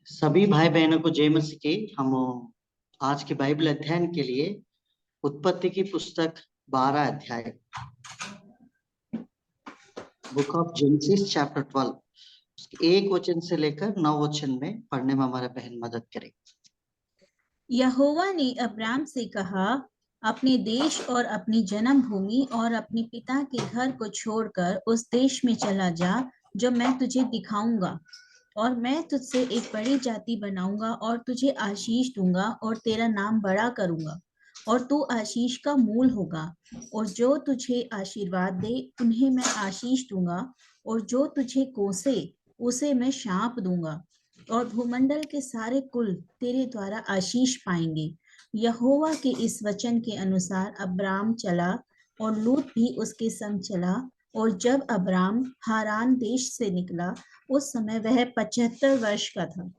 सभी भाई बहनों को जय मसीह की। हम आज के बाइबल अध्ययन के लिए उत्पत्ति की पुस्तक 12 अध्याय, बुक ऑफ जेनेसिस चैप्टर 12, उसके 1 वचन से लेकर 9 वचन में पढ़ने में हमारा बहन मदद करे। यहोवा ने अब्राम से कहा, अपने देश और अपनी जन्मभूमि और अपने पिता के घर को छोड़कर उस देश में चला जा जो मैं तुझे दिखाऊंगा, और मैं तुझसे एक बड़ी जाति बनाऊंगा और तुझे आशीष दूंगा और तेरा नाम बड़ा करूंगा और तू आशीष का मूल होगा, और जो तुझे आशीर्वाद दे उन्हें मैं आशीष दूंगा, और जो तुझे कोसे उसे मैं शाप दूंगा, और भूमंडल के सारे कुल तेरे द्वारा आशीष पाएंगे। यहोवा के इस वचन के अनुसार अब्राम चला और लूत भी उसके संग चला, और जब अब्राम हारान देश से निकला उस समय वह 75 वर्ष का था।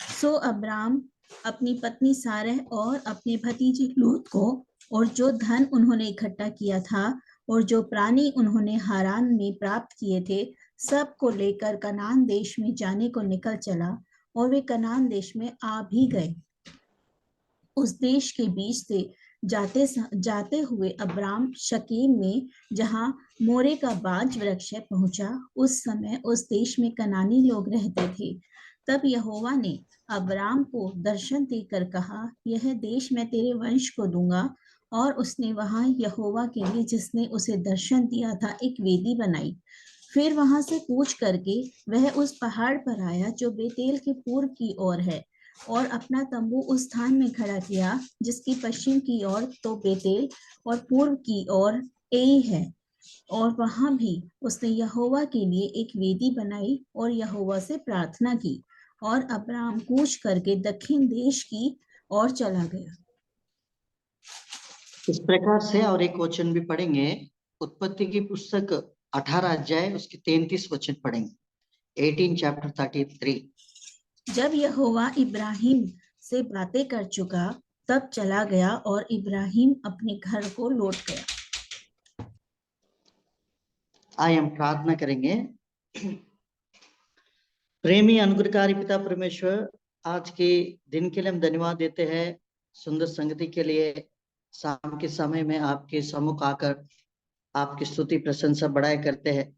सो अब्राम अपनी पत्नी सारह और अपने भतीजे लूत को और जो धन उन्होंने इकट्ठा किया था और जो प्राणी उन्होंने हारान में प्राप्त किए थे, सब को लेकर कनान देश में जाने को निकल चला, और वे कनान देश में आ भी गए। उस देश के बीच से जाते हुए अब्राम शकीम में, जहाँ मोरे का बाज वृक्ष है, पहुंचा। उस समय उस देश में कनानी लोग रहते थे। तब यहोवा ने अब्राम को दर्शन देकर कहा, यह देश मैं तेरे वंश को दूंगा। और उसने वहां यहोवा के लिए, जिसने उसे दर्शन दिया था, एक वेदी बनाई। फिर वहां से कूच करके वह उस पहाड़ पर आया जो बेतेल के पूर्व की ओर है, और अपना तंबू उस स्थान में खड़ा किया जिसकी पश्चिम की ओर तो बेतेल और पूर्व की ओर एई है। और वहां भी उसने यहोवा के लिए एक वेदी बनाई और यहोवा से प्रार्थना की, और अब्राम कूच करके दक्षिण देश की ओर चला गया। इस प्रकार से और एक वचन भी पढ़ेंगे। उत्पत्ति की पुस्तक 18 अध्याय, उसके 33 वचन पढ़ेंगे। 18 चैप्टर 33। जब यहोवा इब्राहिम से बातें कर चुका, तब चला गया और इब्राहिम अपने घर को लौट गया। आइए हम प्रार्थना करेंगे। प्रेमी अनुग्रहकारी पिता परमेश्वर, आज के दिन के लिए हम धन्यवाद देते हैं, सुंदर संगति के लिए। शाम के समय में आपके सम्मुख आकर आपकी स्तुति प्रशंसा बढ़ाया करते हैं।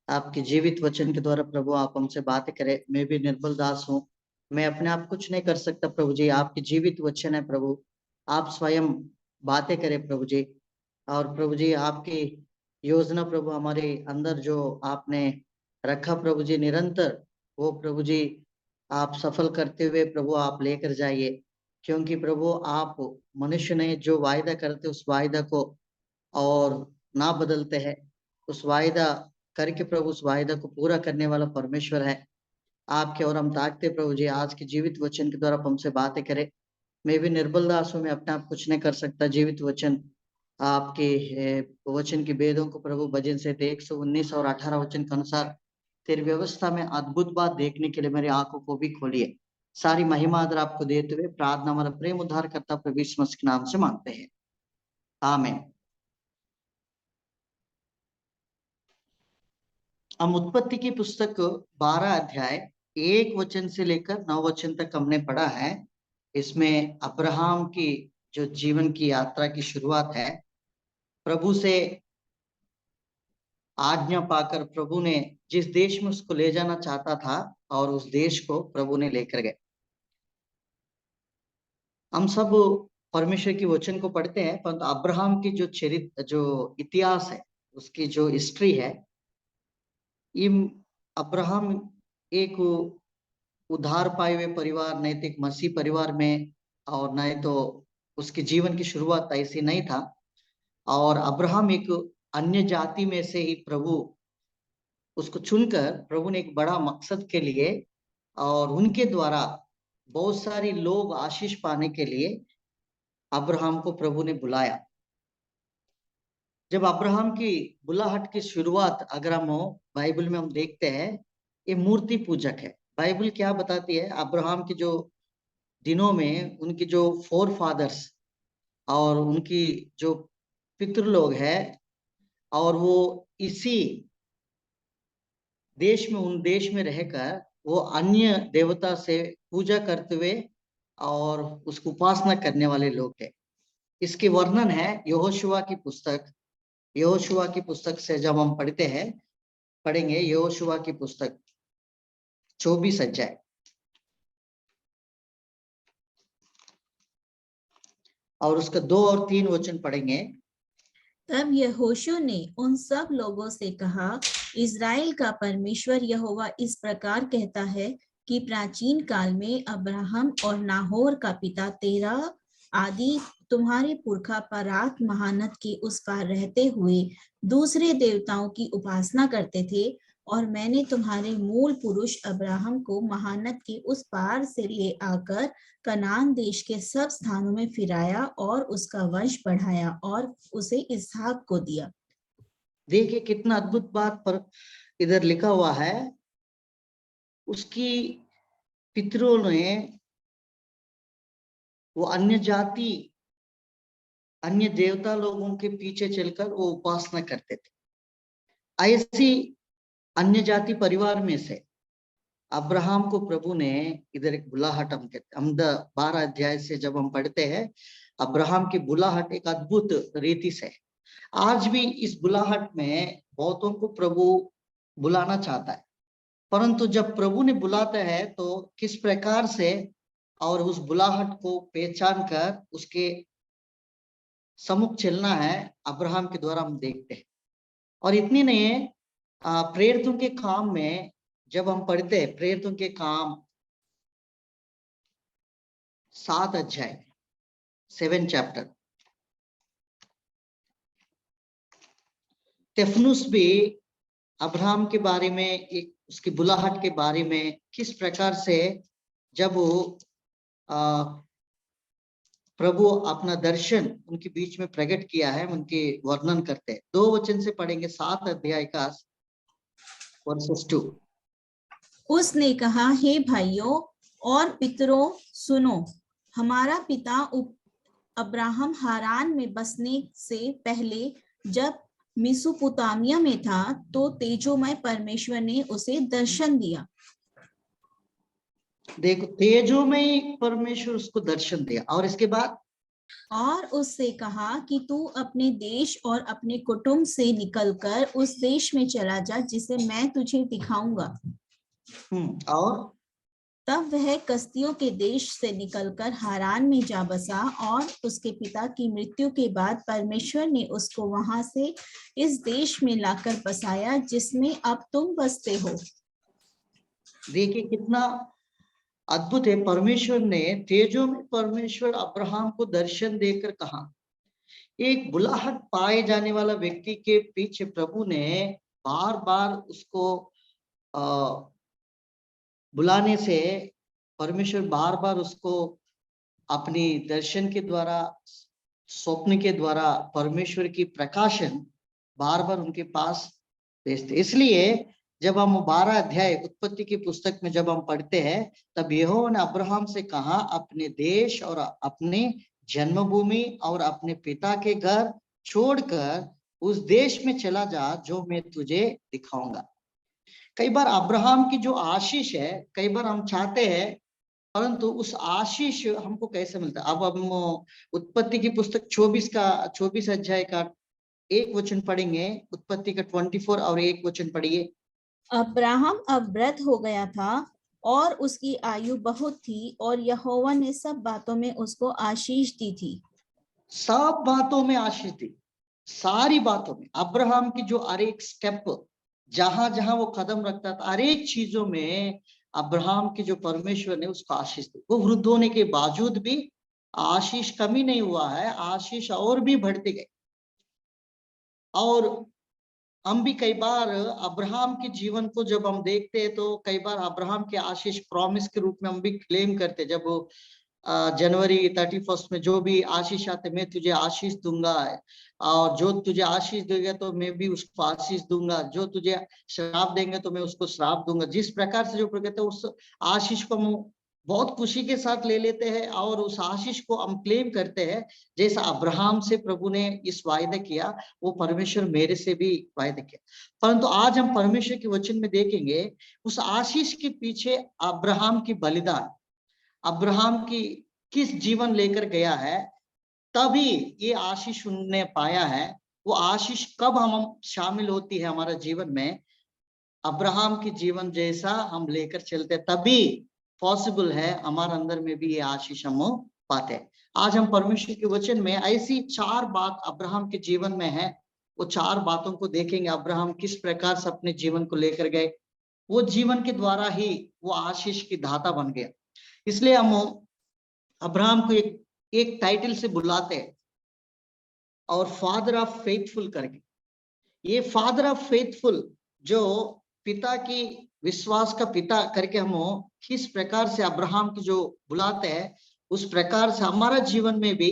आपके जीवित वचन के द्वारा प्रभु आप हमसे बातें करें। मैं भी निर्बल दास हूँ, मैं अपने आप कुछ नहीं कर सकता प्रभु जी। आपके जीवित वचन है प्रभु, आप स्वयं बातें करें प्रभु जी। और प्रभु जी आपकी योजना प्रभु हमारे अंदर जो आपने रखा प्रभु जी, निरंतर वो प्रभु जी आप सफल करते हुए प्रभु आप लेकर जाइए। क्योंकि प्रभु आप मनुष्य ने जो वायदा करते उस वायदा को और ना बदलते हैं। उस वायदा करके प्रभु उस वायदा को पूरा करने वाला परमेश्वर है। आपके और हम ताकते प्रभु जी, आज के जीवित वचन के द्वारा हमसे बातें करें। मैं भी निर्बल दास हूँ, मैं अपने आप कुछ नहीं कर सकता। जीवित वचन आपके वचन की वेदों को प्रभु भजन से 119 और 18 वचन के अनुसार तेरी व्यवस्था में अद्भुत बात देखने के लिए मेरी आंखों को भी खोलिए। सारी महिमा आदर आपको देते हुए प्रार्थना हमारा प्रेम उद्धार करता प्रभु यीशु मसीह के नाम से मांगते हैं, आमीन। हम उत्पत्ति की पुस्तक 12 अध्याय 1 वचन से लेकर 9 वचन तक हमने पढ़ा है। इसमें अब्राहम की जो जीवन की यात्रा की शुरुआत है। प्रभु से आज्ञा पाकर प्रभु ने जिस देश में उसको ले जाना चाहता था और उस देश को प्रभु ने लेकर गए। हम सब परमेश्वर की वचन को पढ़ते हैं, परंतु अब्राहम की जो चरित्र, जो इतिहास है, उसकी जो हिस्ट्री है, अब्राहम एक उद्धार पाए हुए परिवार, नैतिक मसीह परिवार में, और नहीं तो उसके जीवन की शुरुआत ऐसी नहीं था। और अब्राहम एक अन्य जाति में से ही प्रभु उसको चुनकर प्रभु ने एक बड़ा मकसद के लिए और उनके द्वारा बहुत सारी लोग आशीष पाने के लिए अब्राहम को प्रभु ने बुलाया। जब अब्राहम की बुलाहट की शुरुआत अगर हम बाइबल में हम देखते हैं, ये मूर्ति पूजक है। बाइबल क्या बताती है, अब्राहम के जो दिनों में उनकी जो फोर फादर्स और उनकी जो पितृ लोग हैं, और वो इसी देश में, उन देश में रहकर वो अन्य देवता से पूजा करते हुए और उसको उपासना करने वाले लोग हैं। इसके वर्णन है यहोशुआ की पुस्तक। यहोशुआ की पुस्तक से जब हम पढ़ेंगे यहोशुआ की पुस्तक 24 अध्याय और उसका 2 और 3 वचन पढ़ेंगे। तब यहोशू ने उन सब लोगों से कहा, इज़राइल का परमेश्वर यहोवा इस प्रकार कहता है कि प्राचीन काल में अब्राहम और नाहोर का पिता तेरा आदि तुम्हारे पुरखा परात महानद के उस पार रहते हुए दूसरे देवताओं की उपासना करते थे, और मैंने तुम्हारे मूल पुरुष अब्राहम को महानद के उस पार से ले आकर कनान देश के सब स्थानों में फिराया और उसका वंश बढ़ाया और उसे इसहाक को दिया। देखिए कितना अद्भुत बात पर इधर लिखा हुआ है। उसकी पितरों ने वो अन्य जाति, अन्य देवता लोगों के पीछे चलकर वो उपासना करते थे। ऐसी अन्य जाति परिवार में से अब्राहम को प्रभु ने इधर एक बुलाहट, हम 12 अध्याय से जब हम पढ़ते हैं, अब्राहम की बुलाहट एक अद्भुत रीति से। आज भी इस बुलाहट में बहुतों को प्रभु बुलाना चाहता है, परंतु जब प्रभु ने बुलाता है तो किस प्रकार से और उस बुलाहट को पहचान कर उसके सम्मुख चलना है, अब्राहम के द्वारा हम देखते हैं। और इतनी नहीं है, प्रेरितों के काम में जब हम पढ़ते हैं, प्रेरितों के काम 7 अध्याय 7 चैप्टर, स्तेफनुस भी अब्राहम के बारे में, एक उसकी बुलाहट के बारे में किस प्रकार से जब वो प्रभु अपना दर्शन उनके बीच में प्रकट किया है, उनके वर्णन करते हैं। 2 वचन से पढ़ेंगे 7 अध्याय का वर्सेस 2। उसने कहा, हे भाइयों और पितरों सुनो, हमारा पिता अब्राहम हारान में बसने से पहले जब मेसोपोटामिया में था तो तेजोमय परमेश्वर ने उसे दर्शन दिया। देखो, तेजोमय परमेश्वर उसको दर्शन दिया और इसके बाद और उससे कहा कि तू अपने देश और अपने कुटुंब से निकलकर उस देश में चला जा जिसे मैं तुझे दिखाऊंगा। और तब वह कसदियों के देश से निकलकर हारान में जा बसा और उसके पिता की मृत्यु के बाद परमेश्वर ने उसको वहां से इस देश में लाकर बसाया जिसमें अब तुम बसते हो। देखिए कितना अद्भुत है। परमेश्वर ने, तेजो में परमेश्वर अब्राहम को दर्शन देकर कहा, एक बुलाहट पाए जाने वाला व्यक्ति के पीछे प्रभु ने बार बार उसको बुलाने से परमेश्वर बार बार उसको अपनी दर्शन के द्वारा, स्वप्न के द्वारा परमेश्वर की प्रकाशन बार बार उनके पास भेजते। इसलिए जब हम 12 अध्याय उत्पत्ति की पुस्तक में जब हम पढ़ते हैं, तब यहोवा ने अब्राहम से कहा, अपने देश और अपने जन्मभूमि और अपने पिता के घर छोड़कर उस देश में चला जा जो मैं तुझे दिखाऊंगा। कई बार अब्राहम की जो आशीष है, कई बार हम चाहते हैं, परंतु उस आशीष हमको कैसे मिलता है। अब हम उत्पत्ति की पुस्तक 24 अध्याय का 1 वचन पढ़ेंगे। उत्पत्ति का 24 और 1 वचन पढ़िए। अब्राहम अब वृद्ध हो गया था और उसकी आयु बहुत थी और यहोवा ने सब बातों में उसको आशीष दी थी। सब बातों में आशीष दी, सारी बातों में। अब्राहम की जो हर एक स्टेप, जहां जहां वो कदम रखता था, हर एक चीजों में अब्राहम की जो परमेश्वर ने उसको आशीष दी। वो वृद्ध होने के बावजूद भी आशीष कमी नहीं हुआ है, आशीष और भी बढ़ते गए। और हम भी कई बार अब्राहम के जीवन को जब हम देखते हैं तो कई बार अब्राहम के आशीष प्रॉमिस के रूप में हम भी क्लेम करते। जब जनवरी 31 में जो भी आशीष आते, मैं तुझे आशीष दूंगा, और जो तुझे आशीष देगा तो मैं भी उसको आशीष दूंगा, जो तुझे श्राप देंगे तो मैं उसको श्राप दूंगा। जिस प्रकार से जो कहते हैं उस आशीष को हम बहुत खुशी के साथ ले लेते हैं और उस आशीष को हम क्लेम करते हैं। जैसा अब्राहम से प्रभु ने इस वायदा किया, वो परमेश्वर मेरे से भी वायदा किया। परंतु आज हम परमेश्वर के वचन में देखेंगे उस आशीष के पीछे अब्राहम की बलिदान, अब्राहम की किस जीवन लेकर गया है, तभी ये आशीष उन्होंने पाया है। वो आशीष कब हम शामिल होती है हमारा जीवन में, अब्राहम की जीवन जैसा हम लेकर चलते, तभी पॉसिबल है हमारे अंदर में भी ये आशीष हम पाते हैं। आज हम परमेश्वर के वचन में ऐसी 4 बात अब्राहम के जीवन में है, वो 4 बातों को देखेंगे। अब्राहम किस प्रकार से अपने जीवन को लेकर गए, वो जीवन के द्वारा ही वो आशीष की दाता बन गया। इसलिए हम अब्राहम को एक टाइटल से बुलाते हैं, और फादर ऑफ फेथफुल करके। ये फादर ऑफ फेथफुल, जो पिता की विश्वास का पिता करके हम किस प्रकार से अब्राहम की जो बुलाते हैं, उस प्रकार से हमारा जीवन में भी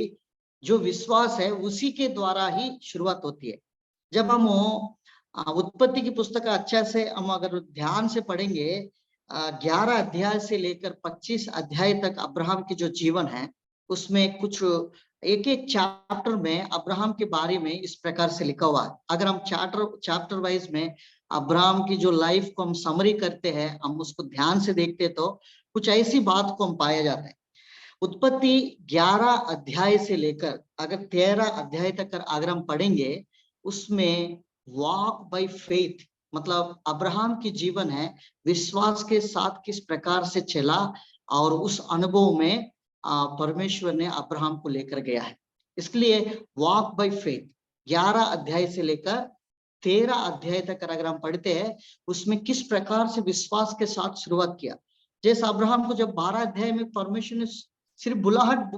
जो विश्वास है उसी के द्वारा ही शुरुआत होती है। जब हम उत्पत्ति की पुस्तक अच्छा से हम अगर ध्यान से पढ़ेंगे, 11 अध्याय से लेकर 25 अध्याय तक अब्राहम की जो जीवन है, उसमें कुछ एक एक चैप्टर में अब्राहम के बारे में इस प्रकार से लिखा हुआ है। अगर हम चैप्टर वाइज में अब्राहम की जो लाइफ को हम समरी करते हैं, हम उसको ध्यान से देखते तो कुछ ऐसी बात को हम पाया जाता है। उत्पत्ति 11 अध्याय से लेकर अगर 13 अध्याय तक अगर हम पढ़ेंगे, उसमें वॉक बाय फेथ, मतलब अब्राहम की जीवन है विश्वास के साथ किस प्रकार से चला, और उस अनुभव में परमेश्वर ने अब्राहम को लेकर गया है। इसलिए वॉक बाय फेथ 11 अध्याय से लेकर 13 अध्याय तक अगर हम पढ़ते हैं, उसमें किस प्रकार से विश्वास के साथ शुरुआत किया। जैसे अब्राहम को जब 12 अध्याय में परमेश्वर ने सिर्फ बुलाहट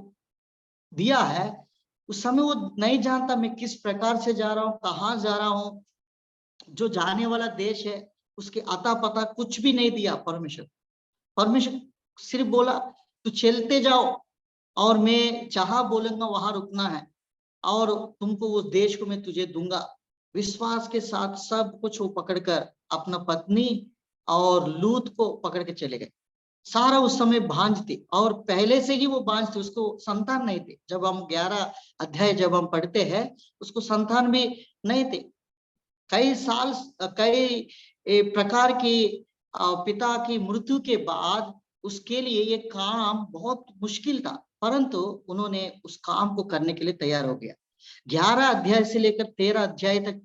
दिया है, उस समय वो नहीं जानता मैं किस प्रकार से जा रहा हूँ, कहाँ जा रहा हूँ, जो जाने वाला देश है उसके अता पता कुछ भी नहीं दिया परमेश्वर सिर्फ बोला तू चलते जाओ, और मैं जहां बोलूंगा वहां रुकना है, और तुमको वो देश को मैं तुझे दूंगा। विश्वास के साथ सब कुछ वो पकड़कर अपना पत्नी और लूत को पकड़ के चले गए। सारा उस समय भांज थी, और पहले से ही वो भांज थी, उसको संतान नहीं थे। जब हम 11 अध्याय जब हम पढ़ते हैं, उसको संतान भी नहीं थे। कई साल, कई प्रकार की पिता की मृत्यु के बाद उसके लिए ये काम बहुत मुश्किल था, परंतु उन्होंने उस काम को करने के लिए तैयार हो गया। 11 अध्याय से लेकर 13 अध्याय तक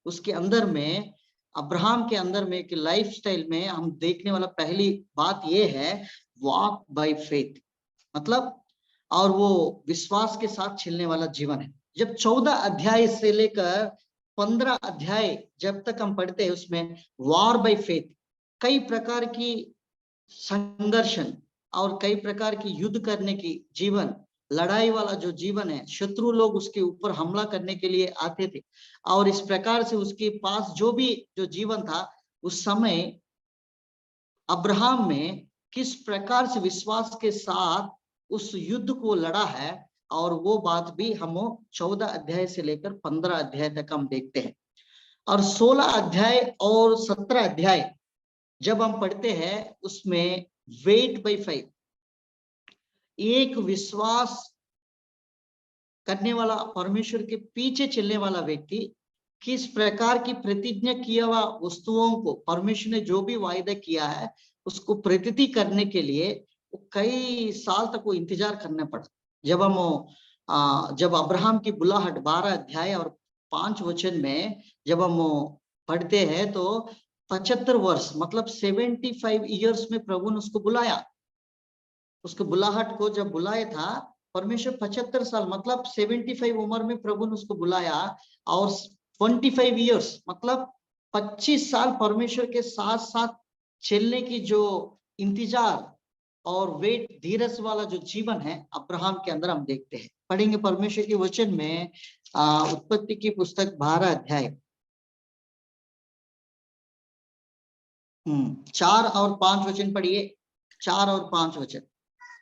उसके अंदर में, अब्राहम के अंदर में कि लाइफस्टाइल में हम देखने वाला पहली बात ये है वॉक बाय फेथ, मतलब और वो विश्वास के साथ चलने वाला जीवन है। जब 14 अध्याय से लेकर 15 अध्याय जब तक हम पढ़ते हैं, उसमें वॉर बाय फेथ, कई प्रकार की संघर्षण और कई प्रकार की युद्ध करने की जीवन, लड़ाई वाला जो जीवन है, शत्रु लोग उसके ऊपर हमला करने के लिए आते थे, और इस प्रकार से उसके पास जो भी जो जीवन था, उस समय अब्राहम में किस प्रकार से विश्वास के साथ उस युद्ध को लड़ा है, और वो बात भी हम 14 अध्याय से लेकर 15 अध्याय तक हम देखते हैं। और 16 अध्याय और 17 अध्याय जब हम पढ़ते हैं, उसमें वेट बाय फेथ, एक विश्वास करने वाला परमेश्वर के पीछे चलने वाला व्यक्ति किस प्रकार की प्रतिज्ञा किया हुआ वस्तुओं को, परमेश्वर ने जो भी वायदा किया है उसको प्रतिति करने के लिए कई साल तक वो इंतजार करना पड़ा। जब अब्राहम की बुलाहट 12 अध्याय और 5 वचन में जब हम पढ़ते हैं, तो 75 वर्ष मतलब 75 ईयर्स में प्रभु ने उसको बुलाया। उसके बुलाहट को जब बुलाया था परमेश्वर, 75 साल मतलब 75 उम्र में प्रभु ने उसको बुलाया, और 25 ईयर्स मतलब 25 साल परमेश्वर के साथ साथ चलने की जो इंतजार और वेट, धीरज वाला जो जीवन है अब्राहम के अंदर हम देखते हैं। पढ़ेंगे परमेश्वर के वचन में उत्पत्ति की पुस्तक 12 अध्याय 4 और 5 वचन पढ़िए। 4 और 5 वचन।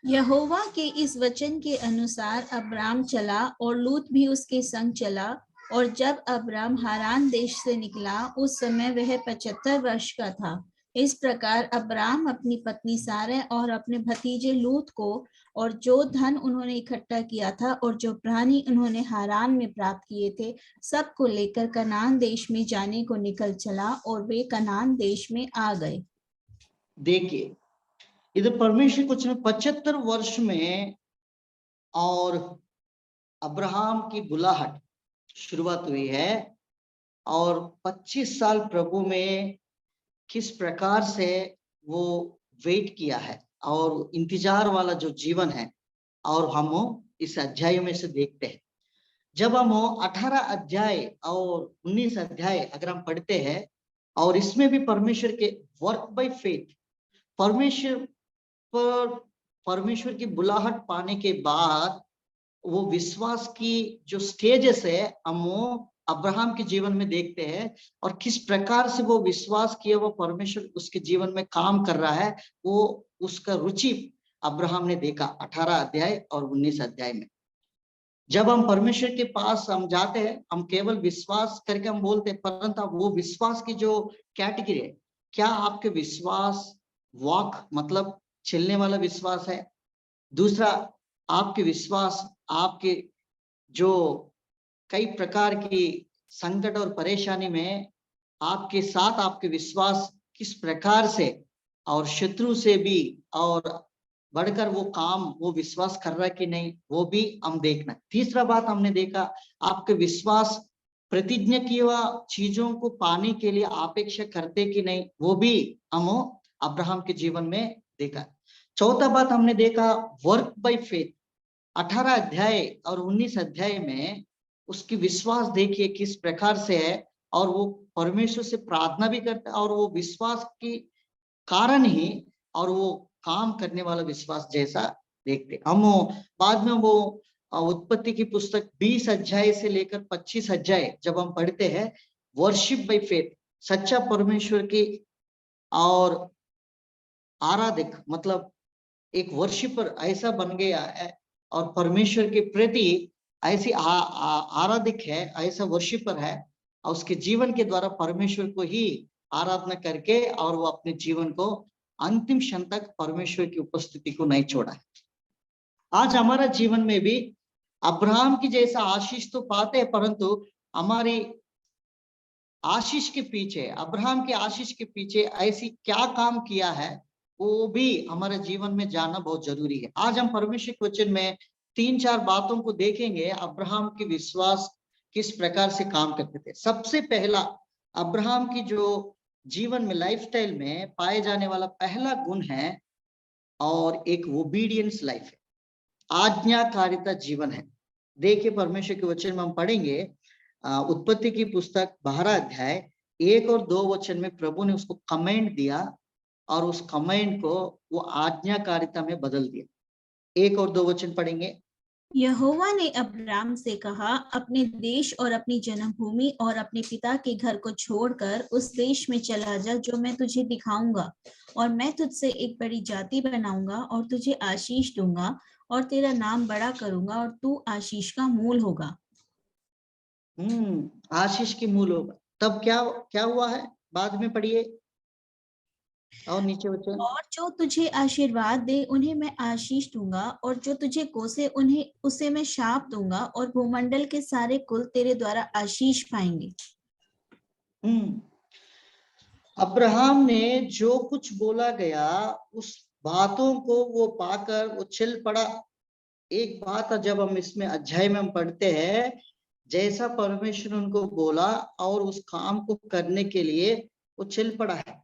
यहोवा के इस वचन के अनुसार अब्राम चला और लूत भी उसके संग चला, और जब अब्राम हारान देश से निकला उस समय वह 75 वर्ष का था। इस प्रकार अब्राम अपनी पत्नी सारा और अपने भतीजे लूत को और जो धन उन्होंने इकट्ठा किया था और जो प्राणी उन्होंने हारान में प्राप्त किए थे, सबको लेकर कनान देश में जाने को निकल चला और वे कनान देश में आ गए। देखिए, इधर परमेश्वर कुछ 75 वर्ष में और अब्राहम की बुलाहट शुरुआत हुई है और 25 साल प्रभु में किस प्रकार से वो वेट किया है और इंतजार वाला जो जीवन है, और हम इस अध्याय में से देखते हैं। जब हम 18 अध्याय और 19 अध्याय अगर हम पढ़ते हैं, और इसमें भी परमेश्वर के वर्क बाय फेथ, परमेश्वर की बुलाहट पाने के बाद वो विश्वास की जो स्टेजेस है हम अब्राहम के जीवन में देखते हैं, और किस प्रकार से वो विश्वास किया, वो परमेश्वर उसके जीवन में काम कर रहा है, वो उसका रुचि अब्राहम ने देखा 18 अध्याय और 19 अध्याय में। जब हम परमेश्वर के पास हम जाते हैं, हम केवल विश्वास करके हम बोलते हैं, परंतु वो विश्वास की जो कैटेगरी है, क्या आपके विश्वास वॉक मतलब चलने वाला विश्वास है? दूसरा, आपके विश्वास आपके जो कई प्रकार की संकट और परेशानी में आपके साथ आपके विश्वास किस प्रकार से और शत्रु से भी और बढ़कर वो काम वो विश्वास कर रहा है कि नहीं, वो भी हम देखना। तीसरा बात हमने देखा, आपके विश्वास प्रतिज्ञा की हुआ चीजों को पाने के लिए अपेक्षा करते कि नहीं, वो भी हम अब्राहम के जीवन में देखा। चौथा बात हमने देखा वर्क बाय फेथ। 18 अध्याय और 19 अध्याय में उसकी विश्वास देखिए किस प्रकार से है, और वो परमेश्वर से प्रार्थना भी करता है और वो विश्वास के कारण ही और वो काम करने वाला विश्वास जैसा देखते। हम बाद में वो उत्पत्ति की पुस्तक 20 अध्याय से लेकर 25 अध्याय जब हम पढ़ते हैं, वर्शिप बाय फेथ, सच्चा परमेश्वर की और आराधक मतलब एक वर्शिपर ऐसा बन गया है और परमेश्वर के प्रति ऐसी आराधिक है, ऐसा वर्शिपर है, और उसके जीवन के द्वारा परमेश्वर को ही आराधना करके और वो अपने जीवन को अंतिम क्षण तक परमेश्वर की उपस्थिति को नहीं छोड़ा है। आज हमारा जीवन में भी अब्राहम की जैसा आशीष तो पाते हैं, परंतु हमारी आशीष के पीछे, अब्राहम के आशीष के पीछे ऐसी क्या काम किया है, वो भी हमारे जीवन में जानना बहुत जरूरी है। आज हम परमेश्वर के वचन में 3-4 बातों को देखेंगे, अब्राहम की विश्वास किस प्रकार से काम करते थे। सबसे पहला, अब्राहम की जो जीवन में लाइफस्टाइल में पाए जाने वाला पहला गुण है और एक ओबीडियंस लाइफ है, आज्ञाकारिता जीवन है। देखिए परमेश्वर के वचन में हम पढ़ेंगे उत्पत्ति की पुस्तक 12 अध्याय 1 और 2 वचन में प्रभु ने उसको कमेंट दिया और उस कमेंट को वो आज्ञाकारिता में बदल दिया। 1 और 2 वचन पढ़ेंगे। यहोवा ने अब्राम से कहा, अपने देश और अपनी जन्मभूमि और अपने पिता के घर को छोड़कर उस देश में चला जा जो मैं तुझे दिखाऊंगा, और मैं तुझसे एक बड़ी जाति बनाऊंगा और तुझे आशीष दूंगा और तेरा नाम बड़ा करूंगा और तू आशीष का मूल होगा। आशीष की मूल होगा। तब क्या क्या हुआ है, बाद में पढ़िए और नीचे वचन। और जो तुझे आशीर्वाद दे उन्हें मैं आशीष दूंगा, और जो तुझे कोसे उसे मैं शाप दूंगा, और भूमंडल के सारे कुल तेरे द्वारा आशीष पाएंगे। अब्राहम ने जो कुछ बोला गया उस बातों को वो पाकर वो चल पड़ा। एक बात जब हम इसमें अध्याय में हम पढ़ते हैं, जैसा परमेश्वर उनको बोला और उस काम को करने के लिए वो चल पड़ा है।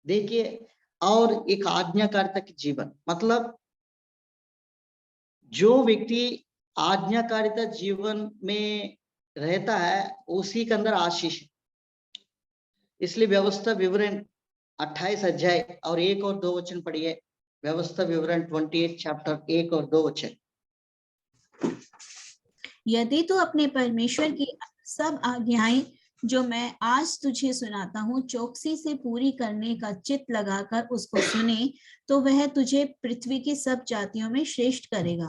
देखिए, और एक आज्ञाकारिता की जीवन मतलब जो व्यक्ति आज्ञाकारिता जीवन में रहता है उसी के अंदर आशीष है। इसलिए व्यवस्था विवरण 28 अध्याय और 1 और 2 वचन पढ़िए। व्यवस्था विवरण 28 चैप्टर 1 और 2 वचन। यदि तू अपने परमेश्वर की सब आज्ञाएं जो मैं आज तुझे सुनाता हूँ चौकसी से पूरी करने का चित्त लगाकर उसको सुने, तो वह तुझे पृथ्वी की सब जातियों में श्रेष्ठ करेगा।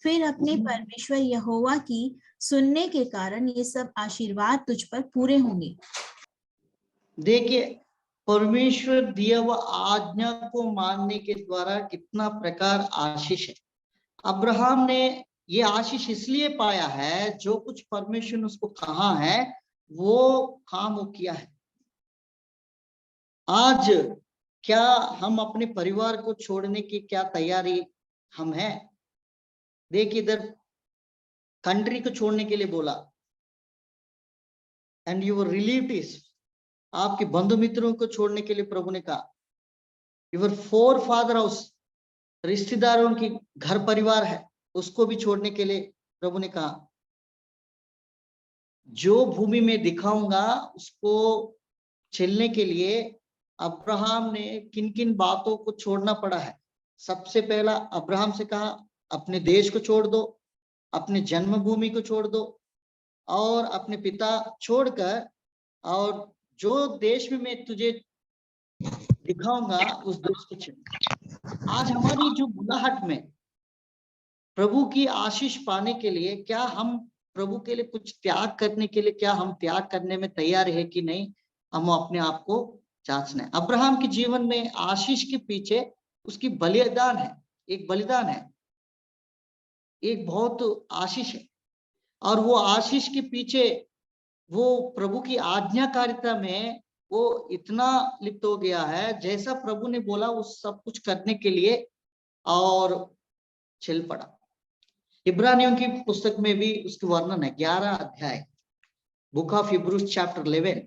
फिर अपने परमेश्वर यहोवा की सुनने के कारण ये सब आशीर्वाद तुझ पर पूरे होंगे। देखिए, परमेश्वर दिया हुआ आज्ञा को मानने के द्वारा कितना प्रकार आशीष है। अब्राहम ने ये आशीष इसलिए पाया है, जो कुछ परमेश्वर ने उसको कहा है वो काम वो किया है। आज क्या हम अपने परिवार को छोड़ने की क्या तैयारी हम हैं? देखिए, इधर कंट्री को छोड़ने के लिए बोला, एंड यूर रिलेटिव्स, आपके बंधु मित्रों को छोड़ने के लिए प्रभु ने कहा। यूर फोर फादर हाउस, रिश्तेदारों की घर परिवार है, उसको भी छोड़ने के लिए प्रभु ने कहा। जो भूमि में दिखाऊंगा उसको चलने के लिए अब्राहम ने किन किन बातों को छोड़ना पड़ा है। सबसे पहला अब्राहम से कहा, अपने देश को छोड़ दो, अपने जन्मभूमि को छोड़ दो और अपने पिता छोड़कर, और जो देश में मैं तुझे दिखाऊंगा उस देश को चल। आज हमारी जो बुलाहट में प्रभु की आशीष पाने के लिए, क्या हम प्रभु के लिए कुछ त्याग करने के लिए, क्या हम त्याग करने में तैयार है कि नहीं, हम अपने आप को जांचना है। अब्राहम के जीवन में आशीष के पीछे उसकी बलिदान है, एक बलिदान है, एक बहुत आशीष है। और वो आशीष के पीछे वो प्रभु की आज्ञाकारिता में वो इतना लिप्त हो गया है, जैसा प्रभु ने बोला वो सब कुछ करने के लिए और चल पड़ा। इब्रानियों की पुस्तक में भी उसके वर्णन है, 11 अध्याय, बुक ऑफ हिब्रूज चैप्टर 11,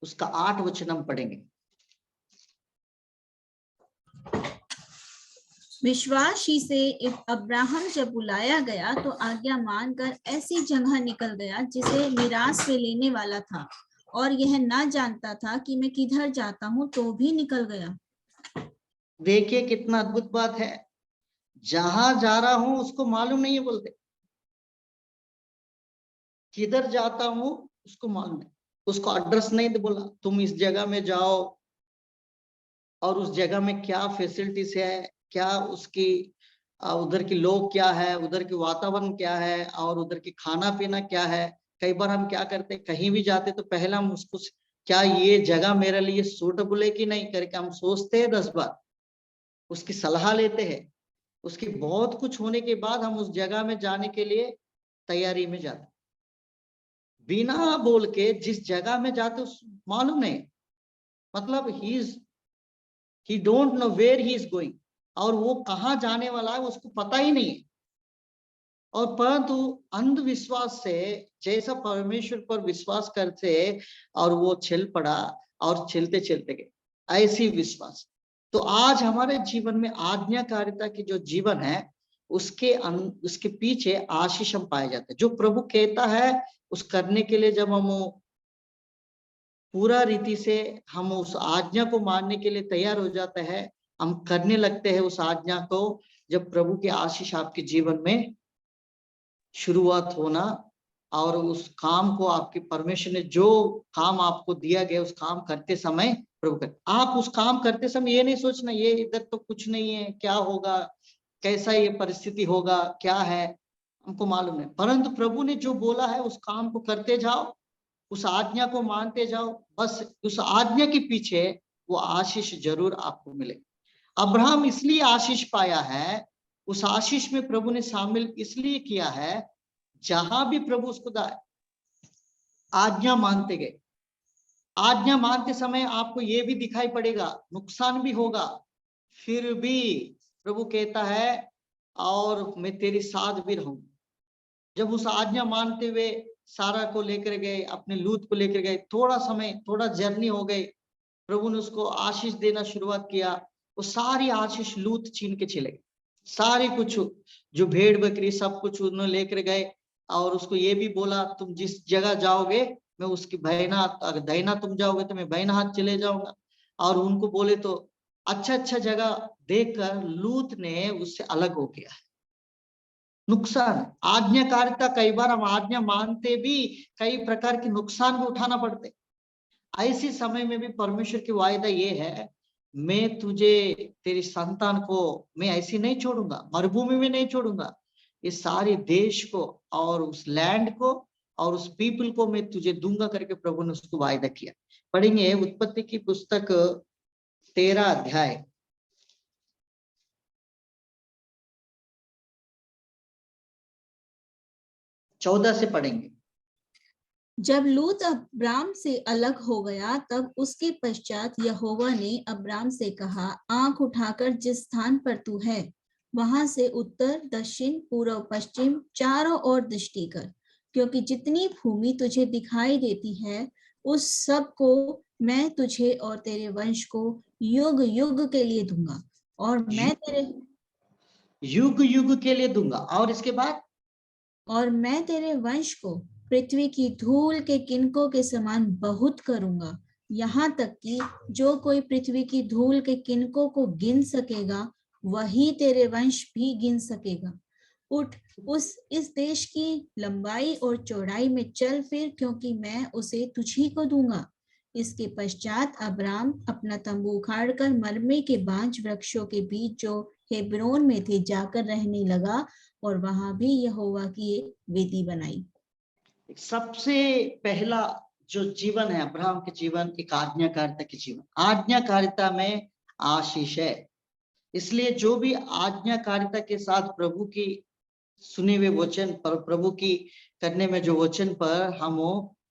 उसका 8 वचन हम पढ़ेंगे। विश्वासी से अब्राहम जब बुलाया गया तो आज्ञा मानकर ऐसी जगह निकल गया जिसे मिरास से लेने वाला था, और यह ना जानता था कि मैं किधर जाता हूँ, तो भी निकल गया। देखिए कितना अद्भुत बात है, जहां जा रहा हूं उसको मालूम नहीं है, बोलते किधर जाता हूं उसको मालूम नहीं, उसको एड्रेस नहीं दे, बोला तुम इस जगह में जाओ और उस जगह में क्या फैसिलिटीज है, क्या उसकी उधर के लोग क्या है, उधर के वातावरण क्या है, और उधर की खाना पीना क्या है। कई बार हम क्या करते, कहीं भी जाते तो पहले हम उसको, क्या ये जगह मेरे लिए सूटेबल है कि नहीं करके हम सोचते हैं 10 बार, उसकी सलाह लेते हैं, उसकी बहुत कुछ होने के बाद हम उस जगह में जाने के लिए तैयारी में जाते। बिना बोल के जिस जगह में जाते उस मालूम नहीं, मतलब he don't know where he is going, और वो कहाँ जाने वाला है उसको पता ही नहीं है। और परंतु अंधविश्वास से, जैसा परमेश्वर पर विश्वास करते और वो चल पड़ा और चलते चलते गए, ऐसी विश्वास। तो आज हमारे जीवन में आज्ञाकारिता की जो जीवन है उसके पीछे आशीष हम पाए जाते हैं। जो प्रभु कहता है उस करने के लिए जब हम पूरा रीति से हम उस आज्ञा को मानने के लिए तैयार हो जाते हैं, हम करने लगते हैं उस आज्ञा को, जब प्रभु की आशीष आपके जीवन में शुरुआत होना, और उस काम को आपके परमेश्वर ने जो काम आपको दिया गया उस काम करते समय प्रभु कर, आप उस काम करते समय ये नहीं सोचना ये इधर तो कुछ नहीं है, क्या होगा, कैसा ये परिस्थिति होगा, क्या है, हमको मालूम नहीं। परंतु प्रभु ने जो बोला है उस काम को करते जाओ, उस आज्ञा को मानते जाओ, बस उस आज्ञा के पीछे वो आशीष जरूर आपको मिले। अब्राहम इसलिए आशीष पाया है, उस आशीष में प्रभु ने शामिल इसलिए किया है, जहां भी प्रभु उसको आज्ञा मानते गए। आज्ञा मानते समय आपको ये भी दिखाई पड़ेगा, नुकसान भी होगा, फिर भी प्रभु कहता है और मैं तेरे साथ भी रहूं। जब उस आज्ञा मानते हुए सारा को लेकर गए, अपने लूत को लेकर गए, थोड़ा समय, थोड़ा जर्नी हो गई, प्रभु ने उसको आशीष देना शुरुआत किया, वो सारी आशीष लूत छीन के चले गए। सारे कुछ जो भेड़ बकरी सब कुछ उन्होंने लेकर गए, और उसको ये भी बोला तुम जिस जगह जाओगे मैं उसकी बहना, अगर दाहिना तुम जाओगे तो मैं बाहिना हाथ चले जाऊंगा। और उनको बोले तो अच्छा जगह देखकर लूत ने उससे अलग हो गया। नुकसान, आज्ञाकारिता, कई बार हम आज्ञा मानते भी कई प्रकार के नुकसान भी उठाना पड़ते। ऐसे समय में भी परमेश्वर की वायदा ये है, मैं तुझे, तेरी संतान को मैं ऐसी नहीं छोड़ूंगा, मरुभूमि में नहीं छोड़ूंगा, इस सारे देश को और उस लैंड को और उस पीपल को मैं तुझे दूंगा करके प्रभु ने उसको वायदा किया। पढ़ेंगे उत्पत्ति की पुस्तक 13 अध्याय 14 से पढ़ेंगे। जब लूत अब्राम से अलग हो गया, तब उसके पश्चात यहोवा ने अब्राम से कहा, आंख उठाकर जिस स्थान पर तू है वहां से उत्तर, दक्षिण, पूर्व, पश्चिम चारों ओर दृष्टि कर, क्योंकि जितनी भूमि तुझे दिखाई देती है उस सब को मैं तुझे और तेरे वंश को युग युग के लिए दूंगा, और मैं तेरे दूंगा। और इसके बाद, और मैं तेरे वंश को पृथ्वी की धूल के किनकों के समान बहुत करूंगा, यहाँ तक कि जो कोई पृथ्वी की धूल के किनकों को गिन सकेगा वही तेरे वंश भी गिन सकेगा। उठ, इस देश की लंबाई और चौड़ाई में चल फिर, क्योंकि मैं उसे तुझी को दूंगा। इसके पश्चात अब्राम अपना तंबू उखाड़कर मरमे के बांज वृक्षों के बीच जो हेब्रोन में थे जाकर रहने लगा, और वहां भी यहोवा की एक वेदी बनाई। सबसे पहला जो जीवन है अब्राहम के जीवन, एक आज्ञाकारिता के जीवन। आज्ञाकारिता में आशीष है, इसलिए जो भी आज्ञाकारिता के साथ प्रभु की सुने हुए वचन पर, प्रभु की करने में जो वचन पर हम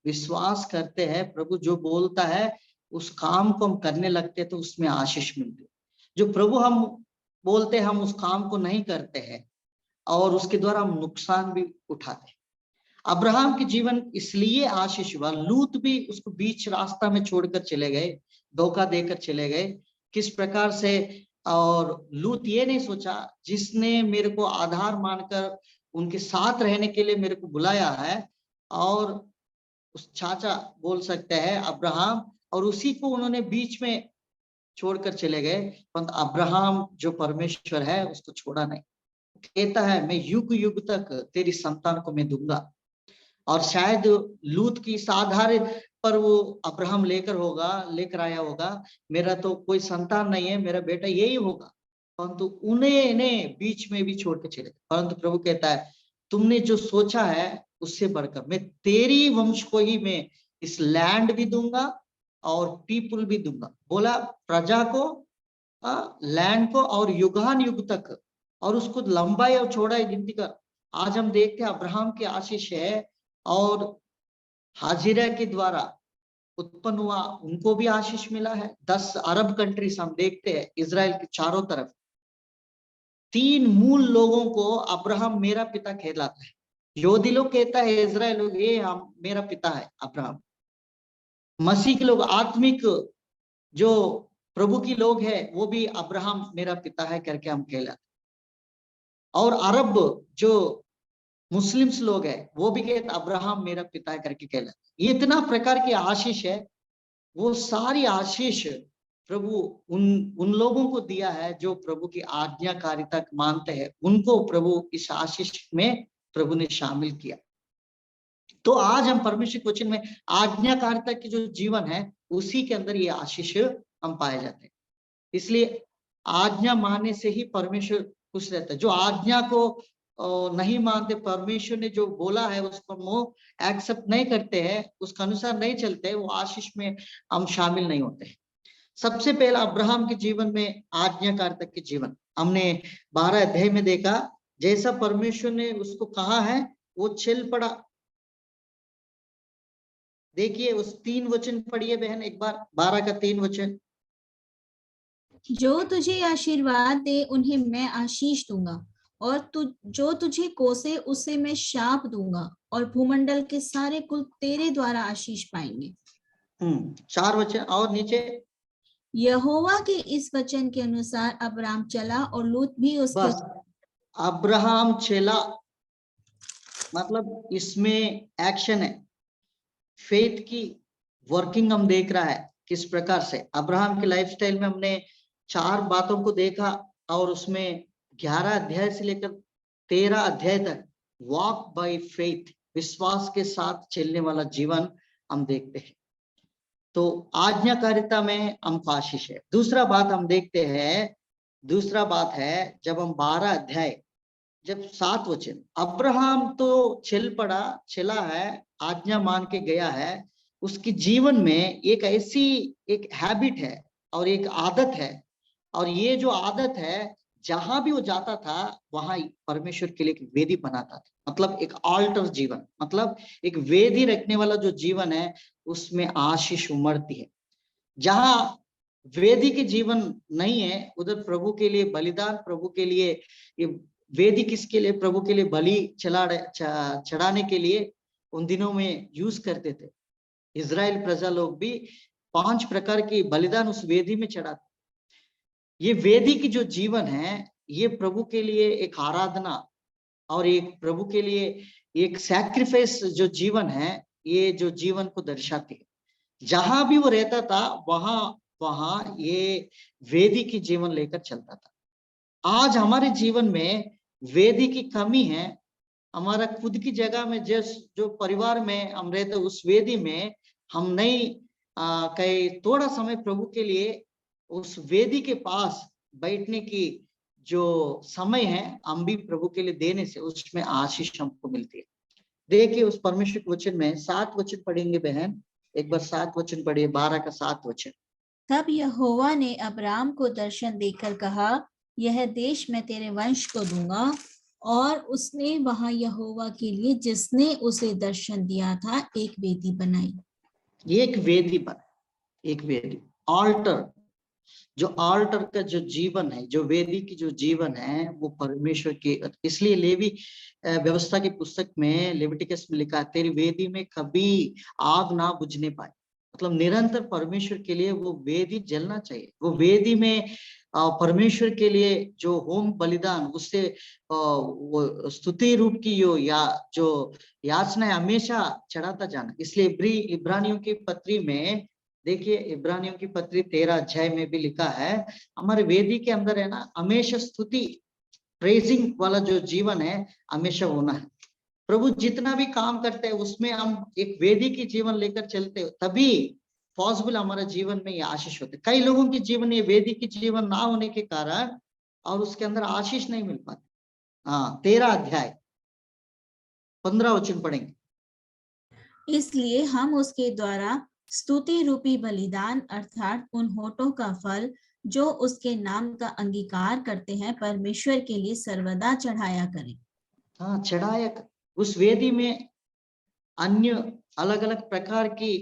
विश्वास करते हैं, प्रभु जो बोलता है उस काम को हम करने लगते हैं तो उसमें आशीष मिलती है। जो प्रभु हम बोलते हैं हम उस काम को नहीं करते हैं और उसके द्वारा हम नुकसान भी उठाते हैं। अब्राहम के जीवन इसलिए आशीष हुआ, लूत भी उसको बीच रास्ता में छोड़कर चले गए, धोखा देकर चले गए। किस प्रकार से, और लूत ये नहीं सोचा जिसने मेरे को आधार मानकर उनके साथ रहने के लिए मेरे को बुलाया है, और उस चाचा बोल सकते हैं अब्राहम, और उसी को उन्होंने बीच में छोड़कर चले गए। परंतु अब्राहम जो परमेश्वर है उसको छोड़ा नहीं, कहता है मैं युग युग तक तेरी संतान को मैं दूंगा। और शायद लूत की इस आधार पर वो अब्राहम लेकर आया होगा, मेरा तो कोई संतान नहीं है, मेरा बेटा यही होगा, परंतु उन्हें बीच में भी छोड़ के चले। परंतु प्रभु कहता है तुमने जो सोचा है उससे बढ़कर मैं तेरी वंश को ही मैं इस लैंड भी दूंगा और पीपुल भी दूंगा। बोला प्रजा को, लैंड को, और युगान युग तक, और उसको लंबाई और चौड़ाई गिनती कर। आज हम देखते हैं अब्राहम की आशीष है, और हाजिरा के द्वारा उत्पन्न हुआ उनको भी आशीष मिला है। 10 अरब कंट्रीज हम देखते हैं इजराइल के चारों तरफ। 3 मूल लोगों को अब्राहम मेरा पिता कहलाता है। यहूदी लोग कहता है इजराइल लोग ये हम मेरा पिता है अब्राहम। मसीह के लोग, आत्मिक जो प्रभु की लोग हैं वो भी अब्राहम मेरा पिता है करके हम कहलाते। और अरब जो मुस्लिम्स लोग हैं वो भी कहते अब्राहम मेरा पिता है करके कहलाते। ये इतना प्रकार की आशीष है, वो सारी आशीष प्रभु उन लोगों को दिया है जो प्रभु की आज्ञाकारिता मानते हैं, उनको प्रभु इस आशीष में प्रभु ने शामिल किया। तो आज हम परमेश्वर के वचन में आज्ञाकारिता की जो जीवन है उसी के अंदर ये आशीष हम पाए जाते हैं। इसलिए आज्ञा मानने से ही परमेश्वर खुश रहता है। जो आज्ञा को नहीं मानते, परमेश्वर ने जो बोला है उसको वो एक्सेप्ट नहीं करते हैं, उसके अनुसार नहीं चलते, वो आशीष में हम शामिल नहीं होते। सबसे पहला अब्राहम के जीवन में आज्ञाकारिता के जीवन हमने 12 अध्याय में देखा। जैसा परमेश्वर ने उसको कहा है वो चल पड़ा। देखिए उस 3 वचन पढ़िए बहन एक बार, 12 का 3 वचन। जो तुझे आशीर्वाद दे उन्हें मैं आशीष दूंगा, और जो तुझे कोसे उसे मैं शाप दूंगा, और भूमंडल के सारे कुल तेरे द्वारा आशीष पाएंगे। 4 वचन और नीचे। यहोवा के इस वचन के अनुसार अब्राम चला और लूत भी उसके। बस अब्राहम चला, मतलब इसमें एक्शन है, फेथ की वर्किंग हम देख रहा है। किस प्रकार से अब्राहम के लाइफस्टाइल में हमने 4 बातों को देखा, और उसमें 11 अध्याय से लेकर 13 अध्याय तक वॉक बाय फेथ, विश्वास के साथ चलने वाला जीवन हम देखते हैं। तो आज्ञाकारिता में हमको आशीष है। दूसरा बात हम देखते हैं, दूसरा बात है जब हम 12 अध्याय जब 7 वचन, अब्राहम तो चला है, आज्ञा मान के गया है, उसके जीवन में एक ऐसी एक हैबिट है और एक आदत है, और ये जो आदत है जहां भी वो जाता था वहां परमेश्वर के लिए एक वेदी बनाता था। मतलब एक ऑल्टर जीवन, मतलब एक वेदी रखने वाला जो जीवन है उसमें आशीष उमड़ती है। जहां वेदी के जीवन नहीं है उधर प्रभु के लिए बलिदान, प्रभु के लिए ये वेदी किसके लिए, प्रभु के लिए बलि चढ़ाने के लिए उन दिनों में यूज करते थे। इजराइल प्रजा लोग भी 5 प्रकार की बलिदान उस वेदी में चढ़ाते। ये वेदी की जो जीवन है ये प्रभु के लिए एक आराधना और एक प्रभु के लिए एक सैक्रिफाइस जो जीवन है, ये जो जीवन को दर्शाती है। जहां भी वो रहता था वहां वहां ये वेदी की जीवन लेकर चलता था। आज हमारे जीवन में वेदी की कमी है। हमारा खुद की जगह में जो परिवार में हम रहते उस वेदी में हम नहीं कई थोड़ा समय प्रभु के लिए उस वेदी के पास बैठने की जो समय है हम भी प्रभु के लिए देने से उसमें आशीष हमको मिलती है। देखिए उस परमेश्वर के वचन में 7 वचन पढ़ेंगे बहन, एक बार 7 वचन पढ़िए, 12 का 7 वचन। तब यहोवा ने अब्राम को दर्शन देकर कहा, यह देश मैं तेरे वंश को दूंगा। और उसने वहां यहोवा के लिए जिसने उसे दर्शन दिया था एक वेदी बनाई। एक वेदी बना, एक वेदी ऑल्टर। जो ऑल्टर का जो जीवन है, जो वेदी की जो जीवन है वो परमेश्वर की, इसलिए लेवी व्यवस्था की पुस्तक में लेविटिकस में लिखा है तेरी वेदी में कभी आग ना बुझने पाए। मतलब निरंतर परमेश्वर के लिए वो वेदी जलना चाहिए। वो वेदी में परमेश्वर के लिए जो होम बलिदान उससे वो स्तुति रूप की जो याचना हमेशा चढ़ाता जाना। इसलिए इब्रानियों की पत्री में देखिए, इब्रानियों की पत्री 13 अध्याय में भी लिखा है हमारे वेदी के अंदर है ना हमेशा स्तुति प्रेजिंग वाला जो जीवन है हमेशा होना है। प्रभु जितना भी काम करते हैं उसमें हम एक वेदी की जीवन लेकर चलते हो तभी पॉसिबल हमारे जीवन में ये आशीष होते। कई लोगों के जीवन ये वेदी की जीवन ना होने के कारण और उसके अंदर आशीष नहीं मिल पाती। हाँ, 13 अध्याय 15 वचन पढ़ेंगे। इसलिए हम उसके द्वारा स्तुति रूपी बलिदान अर्थात उन होठों का फल जो उसके नाम का अंगीकार करते हैं परमेश्वर के लिए सर्वदा चढ़ाया करें। हाँ, चढ़ाया। उस वेदी में अन्य अलग अलग प्रकार की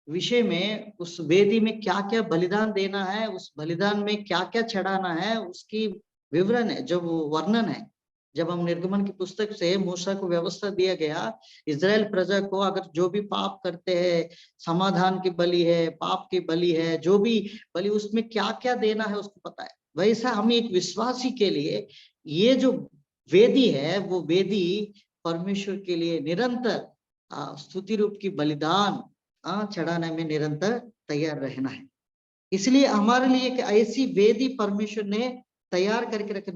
विषय में उस वेदी में क्या क्या बलिदान देना है, उस बलिदान में क्या क्या चढ़ाना है उसकी विवरण है, जब वर्णन है। जब हम निर्गमन की पुस्तक से मूसा को व्यवस्था दिया गया इजराइल प्रजा को अगर जो भी पाप करते हैं, समाधान की बलि है, पाप की बलि है, जो भी बलि उसमें क्या क्या देना है उसको पता है। वैसा हम एक विश्वासी के लिए ये जो वेदी है वो वेदी परमेश्वर के लिए निरंतर स्तुति रूप की बलिदान चढ़ाने में निरंतर तैयार रहना है। इसलिए हमारे लिए एक ऐसी वेदी परमेश्वर ने तैयार करके रखे,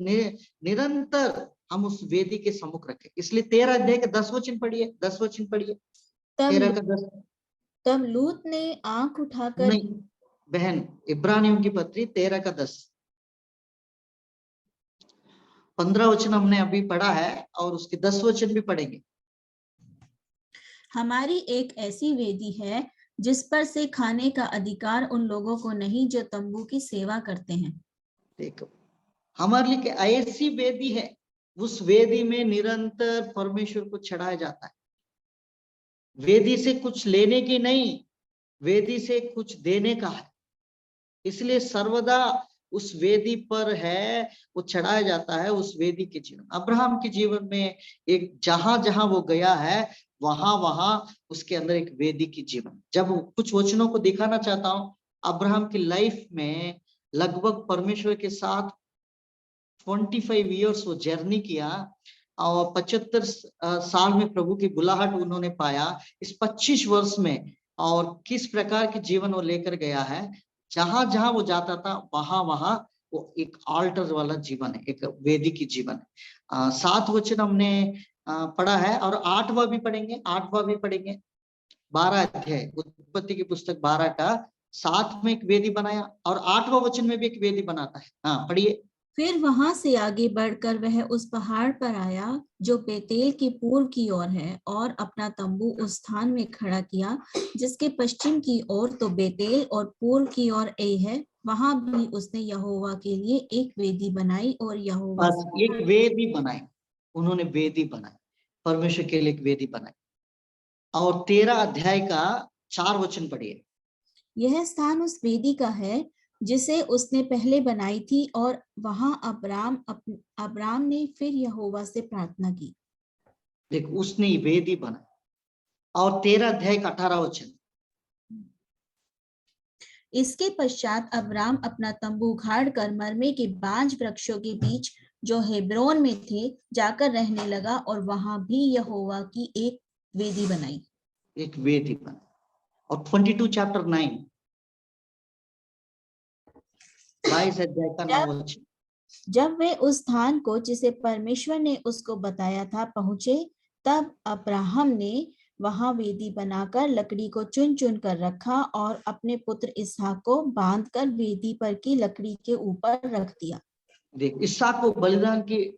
निरंतर हम उस वेदी के सम्मुख रखे। इसलिए 13 अध्याय के 10 वचन पढ़िए, 10 वचन पढ़िए। 13 का 10। तब लूत ने आंख उठाकर, नहीं बहन, इब्रानियों की पत्री 13 का 10। 15 वचन हमने अभी पढ़ा है और उसके 10 वचन भी पढ़ेंगे। हमारी एक ऐसी वेदी है जिस पर से खाने का अधिकार उन लोगों को नहीं जो तंबू की सेवा करते हैं। देखो, हमारे लिए ऐसी वेदी है, उस वेदी में निरंतर परमेश्वर को चढ़ाया जाता है। वेदी से कुछ लेने की नहीं, वेदी से कुछ देने का है। इसलिए सर्वदा उस वेदी पर है वो चढ़ाया जाता है। उस वेदी के जीवन, अब्राहम के जीवन में एक जहां जहां वो गया है वहां वहां उसके अंदर एक वेदी की जीवन। जब कुछ वचनों को दिखाना चाहता हूं, अब्राहम की लाइफ में लगभग परमेश्वर के साथ 25 ईयर्स वो जर्नी किया और 75 साल में प्रभु की बुलाहट उन्होंने पाया। इस 25 वर्ष में और किस प्रकार के जीवन वो लेकर गया है, जहां जहां वो जाता था वहां वहां वो एक ऑल्टर वाला जीवन है, एक वेदी की जीवन है। 7 वचन हमने पढ़ा है और 8वां भी पढ़ेंगे, 8वां भी पढ़ेंगे। 12 अध्याय उत्पत्ति की पुस्तक 12 का 7 में एक वेदी बनाया और 8वां वचन में भी एक वेदी बनाता है। हाँ, पढ़िए। फिर वहां से आगे बढ़कर वह उस पहाड़ पर आया जो बेतेल के पूर्व की ओर है, और अपना तंबू उस स्थान में खड़ा किया जिसके पश्चिम की ओर तो बेतेल और पूर्व की ओर ए है। वहां भी उसने यहोवा के लिए एक वेदी बनाई और यहोवा बस एक वेदी बनाई, उन्होंने वेदी बनाई, परमेश्वर के लिए एक वेदी बनाई। और 13 अध्याय का 4 वचन पढ़िए। यह स्थान उस वेदी का है जिसे उसने पहले बनाई थी, और वहां अब्राम ने फिर यहोवा से प्रार्थना की। देख, उसने वेदी बनाई। और 13 अध्याय का 18 वचन। इसके पश्चात अब्राम अपना तंबू गाड़ कर मरमे के बांज वृक्षों के बीच जो हेब्रोन में थे जाकर रहने लगा, और वहां भी यहोवा की एक वेदी बनाई। एक वेदी बनाई। और 22 चैप्टर 9, 22 अध्याय का 9 वचन। जब वे उस स्थान को जिसे परमेश्वर ने उसको बताया था पहुंचे, तब अब्राहम ने वहां वेदी बनाकर लकड़ी को चुन चुन कर रखा और अपने पुत्र इसहाक को बांधकर वेदी पर की लकड़ी के ऊपर रख दिया। देख, इसहाक को बलिदान की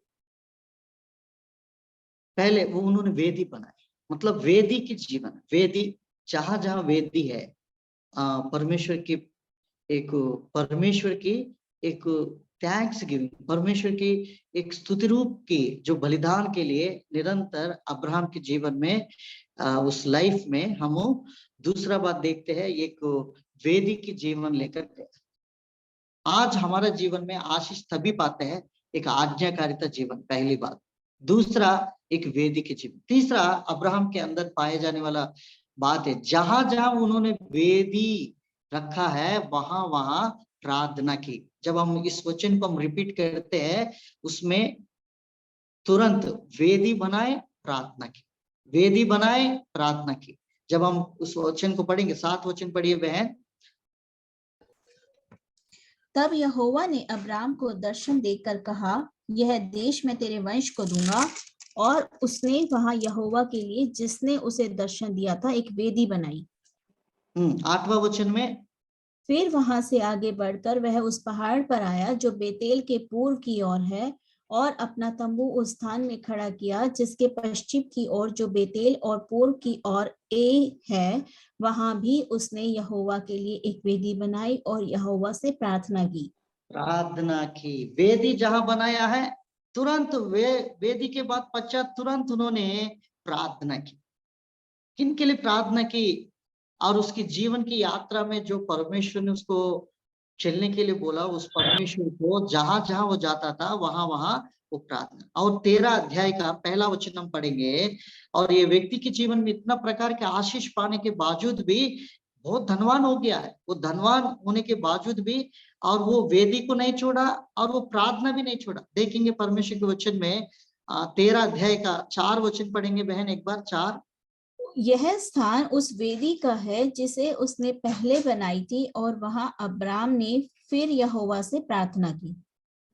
पहले वो उन्होंने वेदी बनाई। मतलब वेदी की जीवन, वेदी जहां जहां वेदी है, परमेश्वर की एक थैंक्स गिविंग, परमेश्वर की एक स्तुति रूप की जो बलिदान के लिए निरंतर अब्राहम के जीवन में, उस लाइफ में हम दूसरा बात देखते हैं, एक वेदी की जीवन लेकर के आज हमारा जीवन में आशीष तभी पाते हैं। एक आज्ञाकारिता जीवन, पहली बात। दूसरा, एक वेदी के जीवन। तीसरा, अब्राहम के अंदर पाए जाने वाला बात है, जहां जहां उन्होंने वेदी रखा है वहां वहां प्रार्थना की। जब हम इस वचन को हम रिपीट करते हैं, उसमें तुरंत वेदी बनाए प्रार्थना की, वेदी बनाए प्रार्थना की। जब हम उस वचन को पढ़ेंगे, 7 वचन पढ़िए बहन। तब यहोवा ने अब्राम को दर्शन देकर कहा, यह देश मैं तेरे वंश को दूंगा। और उसने वहां यहोवा के लिए जिसने उसे दर्शन दिया था एक वेदी बनाई। 8वां वचन में, फिर वहां से आगे बढ़कर वह उस पहाड़ पर आया जो बेतेल के पूर्व की ओर है, और अपना तंबू उस स्थान में खड़ा किया जिसके पश्चिम की ओर जो बेतेल और पूर्व की ओर ए है। वहां भी उसने यहोवा के लिए एक वेदी बनाई और यहोवा से प्रार्थना की। वेदी जहां बनाया है, तुरंत वेदी के बाद पश्चात तुरंत उन्होंने प्रार्थना की। किन के लिए प्रार्थना की? और उसकी जीवन की यात्रा में जो परमेश्वर ने उसको चलने के लिए बोला, उस परमेश्वर को जहां जहां वो जाता था वहां वहां वो प्रार्थना। और 13 अध्याय का पहला वचन हम पढ़ेंगे। और ये व्यक्ति के जीवन में इतना प्रकार के आशीष पाने के बावजूद भी बहुत धनवान हो गया है। वो धनवान होने के बावजूद भी, और वो वेदी को नहीं छोड़ा और वो प्रार्थना भी नहीं छोड़ा। देखेंगे परमेश्वर के वचन में 13 अध्याय का 4 वचन पढ़ेंगे बहन, एक बार 4। यह स्थान उस वेदी का है जिसे उसने पहले बनाई थी, और वहां अब्राम ने फिर यहोवा से प्रार्थना की।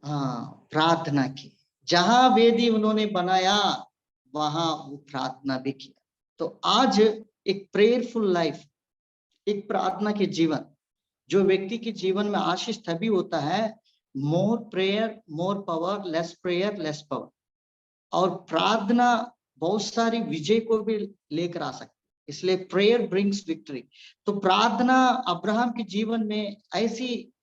हाँ, प्रार्थना की। जहां वेदी उन्होंने बनाया वहां वो प्रार्थना भी किया। तो आज एक प्रेयरफुल लाइफ, एक प्रार्थना के जीवन, जो व्यक्ति के जीवन में आशीष तभी होता है, more prayer more power, less prayer less power. और प्रार्थना बहुत सारी विजय को भी लेकर आ सकती है, इसलिए प्रेयर ब्रिंग्स विक्ट्री। तो प्रार्थना अब्राहम के जीवन में ऐसी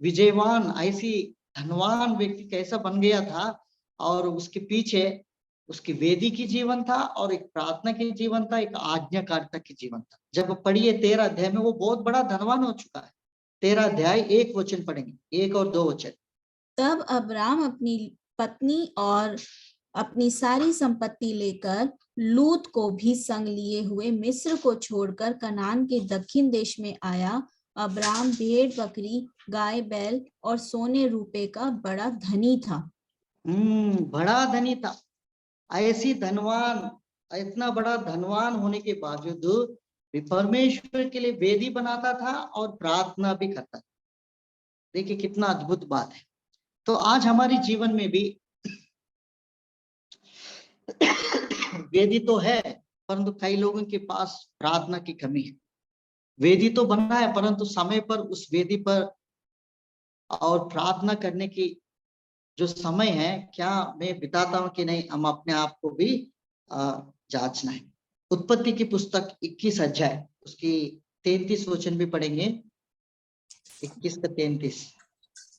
विजयवान, ऐसी धनवान व्यक्ति कैसा बन गया था। और उसके पीछे उसकी वेदी की जीवन था, और एक प्रार्थना की जीवन था, एक आज्ञाकारिता की जीवन था। जब पढ़िए 13 अध्याय में, वो बहुत बड़ा धनवान हो चुका है। 13 अध्याय 1 वचन पढ़ेंगे, 1 और 2 वचन। तब अब्राम अपनी पत्नी और अपनी सारी संपत्ति लेकर लूत को भी संग लिए हुए मिस्र को छोड़कर कनान के दक्षिण देश में आया। अब्राम भेड़ बकरी गाय बैल और सोने रूपे का बड़ा धनी था। बड़ा धनी था। ऐसी धनवान, इतना बड़ा धनवान होने के बावजूद भी परमेश्वर के लिए वेदी बनाता था और प्रार्थना भी करता था। देखिए कितना अद्भुत बात है। तो आज हमारे जीवन में भी वेदी तो है, परंतु कई लोगों के पास प्रार्थना की कमी है। वेदी तो बना है, परंतु समय पर उस वेदी पर और प्रार्थना करने की जो समय है क्या मैं बिताता हूँ कि नहीं, हम अपने आप को भी जांचना है। उत्पत्ति की पुस्तक 21 अध्याय उसकी 33 वचन भी पढ़ेंगे, 21 का 33।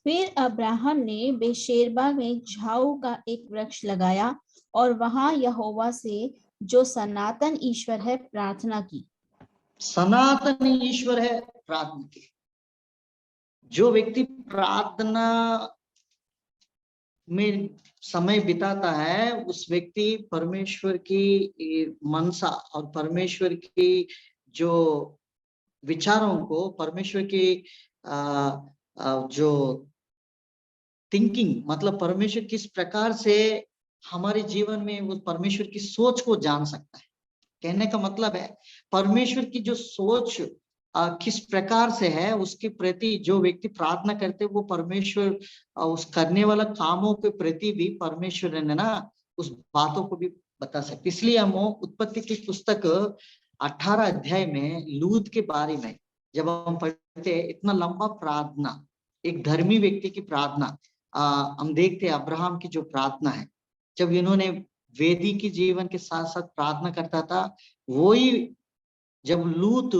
फिर अब्राहम ने बेशेरबा में झाऊ का एक वृक्ष लगाया और वहां यहोवा से, जो सनातन ईश्वर है, प्रार्थना की। सनातन ईश्वर है, प्रार्थना की। जो व्यक्ति प्रार्थना में समय बिताता है उस व्यक्ति परमेश्वर की मनसा और परमेश्वर की जो विचारों को, परमेश्वर की जो थिंकिंग, मतलब परमेश्वर किस प्रकार से हमारे जीवन में वो परमेश्वर की सोच को जान सकता है। कहने का मतलब है परमेश्वर की जो सोच किस प्रकार से है उसके प्रति जो व्यक्ति प्रार्थना करते वो परमेश्वर उस करने वाला कामों के प्रति भी परमेश्वर ने ना उस बातों को भी बता सकते। इसलिए हम उत्पत्ति की पुस्तक 18 अध्याय में लूत के बारे में जब हम पढ़ते हैं, इतना लंबा प्रार्थना, एक धर्मी व्यक्ति की प्रार्थना हम देखते हैं। अब्राहम की जो प्रार्थना है, जब इन्होंने वेदी की जीवन के साथ साथ प्रार्थना करता था, वही जब लूत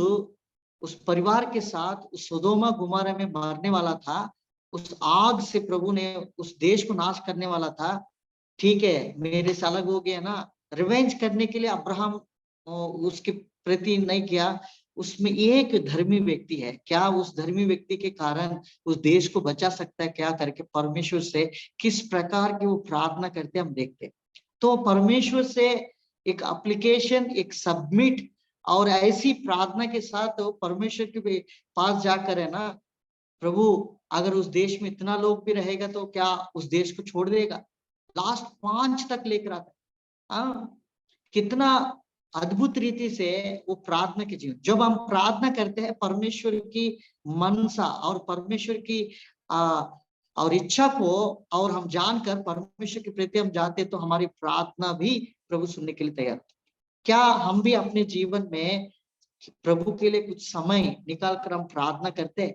उस परिवार के साथ उस सोदोमा गुमारा में मरने वाला था, उस आग से प्रभु ने उस देश को नाश करने वाला था। ठीक है, मेरे से अलग हो गया ना, रिवेंज करने के लिए अब्राहम उसके प्रति नहीं किया। उसमें एक धर्मी व्यक्ति है, क्या उस धर्मी व्यक्ति के कारण उस देश को बचा सकता है क्या करके परमेश्वर से किस प्रकार की वो प्रार्थना करते हम देखते। तो परमेश्वर से एक एप्लीकेशन, एक सबमिट और ऐसी प्रार्थना के साथ परमेश्वर के पास जाकर है ना, प्रभु अगर उस देश में इतना लोग भी रहेगा तो क्या उस देश को छोड़ देगा। लास्ट 5 तक लेकर आता। कितना अद्भुत रीति से वो प्रार्थना की जीवन। जब हम प्रार्थना करते हैं परमेश्वर की मनसा और परमेश्वर की और इच्छा को और हम जानकर परमेश्वर के प्रति हम जाते तो हमारी प्रार्थना भी प्रभु सुनने के लिए तैयार। क्या हम भी अपने जीवन में प्रभु के लिए कुछ समय निकाल कर हम प्रार्थना करते हैं?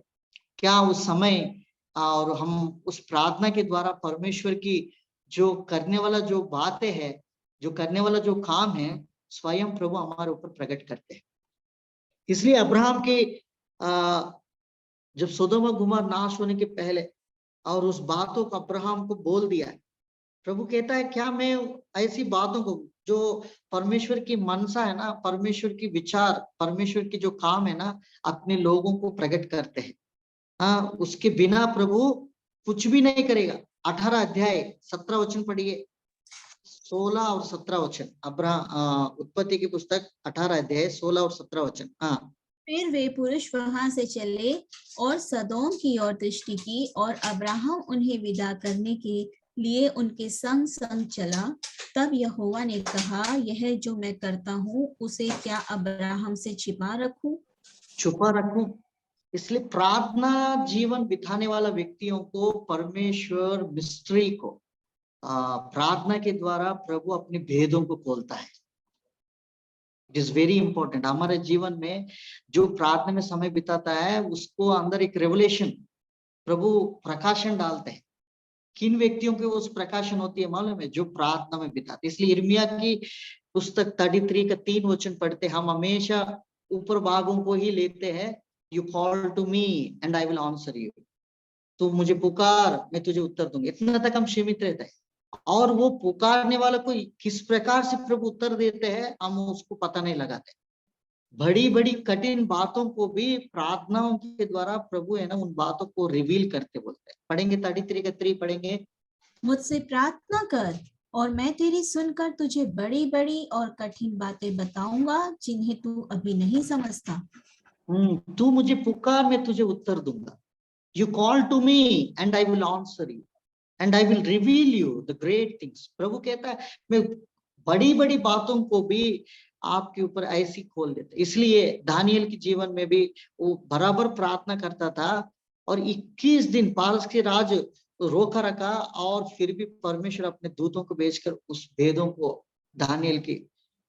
क्या उस समय और हम उस प्रार्थना के द्वारा परमेश्वर की जो करने वाला जो बातें हैं, जो करने वाला जो काम है, स्वयं प्रभु हमारे ऊपर प्रकट करते हैं। इसलिए अब्राहम के जब सोदोमा गुमोरा नाश होने के पहले और उस बातों को अब्राहम को बोल दिया है, प्रभु कहता है क्या मैं ऐसी बातों को जो परमेश्वर की मनसा है ना, परमेश्वर की विचार, परमेश्वर की जो काम है ना, अपने लोगों को प्रकट करते हैं। हाँ, उसके बिना प्रभु कुछ भी नहीं करेगा। 18 अध्याय 17 वचन पढ़िए, 16 और 17 वचन। उत्पत्ति की पुस्तक 18 अध्याय 16 और 17 वचन। हाँ, फिर वे पुरुष वहां से चले और सदोम की ओर दृष्टि की, और अब्राहम उन्हें विदा करने के लिए उनके संग संग चला। तब यहोवा ने कहा, यह जो मैं करता हूँ उसे क्या अब्राहम से छिपा रखूं? इसलिए प्रार्थना जीवन बिताने वाला व्यक्तियों को परमेश्वर मिस्ट्री को प्रार्थना के द्वारा प्रभु अपने भेदों को खोलता है। It is very important. हमारे जीवन में जो प्रार्थना में समय बिताता है उसको अंदर एक रेवलेशन प्रभु प्रकाशन डालते हैं। किन व्यक्तियों के उस प्रकाशन होती है मालूम है? जो प्रार्थना में बिताते। इसलिए यिर्मयाह की पुस्तक 33 का 3 वचन पढ़ते, हम हमेशा ऊपर भागों को ही लेते हैं। You call to me and I will answer you. तू मुझे पुकार, मैं तुझे उत्तर दूंगा। इतना तक हम सीमित रहते हैं। और वो पुकारने वाला को किस प्रकार से प्रभु उत्तर देते हैं हम उसको पता नहीं लगाते। बड़ी बड़ी कठिन बातों को भी प्रार्थनाओं के द्वारा प्रभु है ना उन बातों को रिवील करते बोलते हैं। पढ़ेंगे 33 का 3 पढ़ेंगे। मुझसे प्रार्थना कर और मैं तेरी सुनकर तुझे बड़ी बड़ी और कठिन बातें बताऊंगा जिन्हें तू अभी नहीं समझता। तू मुझे पुकार, मैं तुझे उत्तर दूंगा। You call to me and I will answer you and I will reveal you the great things. प्रभु कहता है मैं बड़ी बड़ी बातों को भी आपके ऊपर ऐसी खोल देता। इसलिए दानियल के जीवन में भी वो बराबर प्रार्थना करता था और 21 दिन पारस के राज रोका रखा और फिर भी परमेश्वर अपने दूतों को भेजकर उस भेदों को दानियल के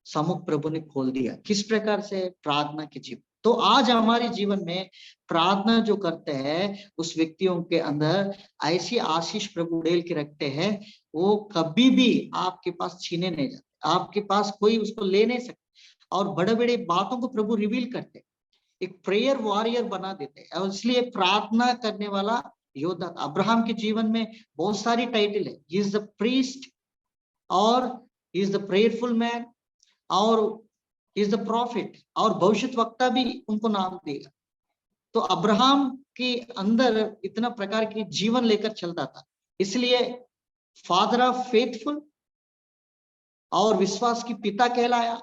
सम्मुख प्रभु ने खोल दिया। किस प्रकार से? प्रार्थना के जीवन। तो आज हमारे जीवन में प्रार्थना जो करते हैं उस व्यक्तियों के अंदर ऐसी आशीष प्रभु डेल के रखते हैं, वो कभी भी आपके पास छीने नहीं जाते, आपके पास कोई उसको ले नहीं सकते, और बड़े बड़े बातों को प्रभु रिवील करते, एक प्रेयर वॉरियर बना देते हैं। और इसलिए प्रार्थना करने वाला योद्धा। अब्राहम के जीवन में बहुत सारी टाइटल है, ही इज द प्रीस्ट, और he is the prayerful man, और ही इज द प्रॉफिट, और भविष्यद्वक्ता भी उनको नाम देगा। तो अब्राहम के अंदर इतना प्रकार की जीवन लेकर चलता था, इसलिए फादर ऑफ फेथफुल और विश्वास की पिता कहलाया।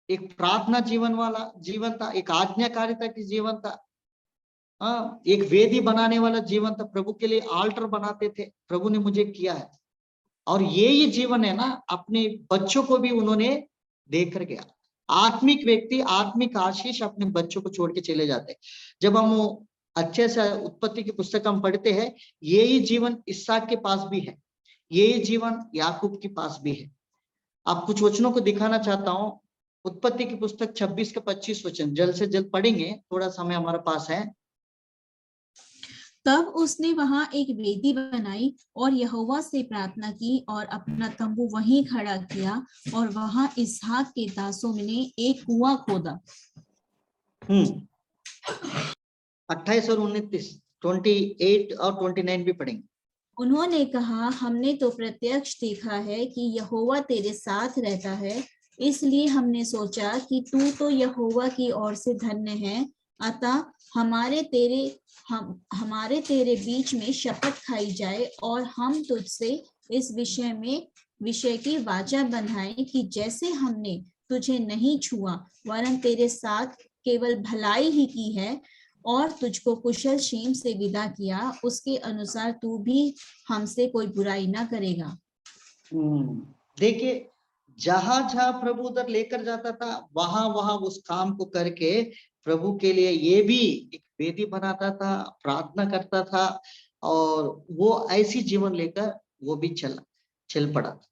एक प्रार्थना जीवन वाला जीवन था, एक आज्ञाकारिता की जीवन था, एक वेदी बनाने वाला जीवन था, प्रभु के लिए आल्टर बनाते थे, प्रभु ने मुझे किया है। और ये जीवन है ना, अपने बच्चों को भी उन्होंने देख कर गया। आत्मिक व्यक्ति आत्मिक आशीष अपने बच्चों को छोड़ के चले जाते हैं। जब हम अच्छे से उत्पत्ति की पुस्तक हम पढ़ते हैं, यही जीवन इसहाक के पास भी है, यही जीवन याकूब के पास भी है। आप कुछ वचनों को दिखाना चाहता हूं। उत्पत्ति की पुस्तक 26 का 25 वचन जल्द से जल्द पढ़ेंगे, थोड़ा समय हमारे पास है। तब उसने वहां एक वेदी बनाई और यहोवा से प्रार्थना की और अपना तंबू वहीं खड़ा किया, और वहां इसहाक के दासों ने एक कुआं खोदा। 28 और 29, 28 और 29 भी पढ़ेंगे। उन्होंने कहा, हमने तो प्रत्यक्ष देखा है कि यहोवा तेरे साथ रहता है, इसलिए हमने सोचा कि तू तो यहोवा की ओर से धन्य है, अतः हमारे तेरे बीच में शपथ खाई जाए और हम तुझसे इस विषय की वाचा बंधाएं कि जैसे हमने तुझे नहीं छुआ वरन तेरे साथ केवल भलाई ही की है और तुझको कुशल क्षेम से विदा किया, उसके अनुसार तू भी हमसे कोई बुराई ना करेगा। देखिए, जहां जहां प्रभु उधर लेकर जाता था, वहां वहां उस काम को करके प्रभु के लिए ये भी एक वेदी बनाता था, प्रार्थना करता था, और वो ऐसी जीवन लेकर वो भी चल पड़ा था।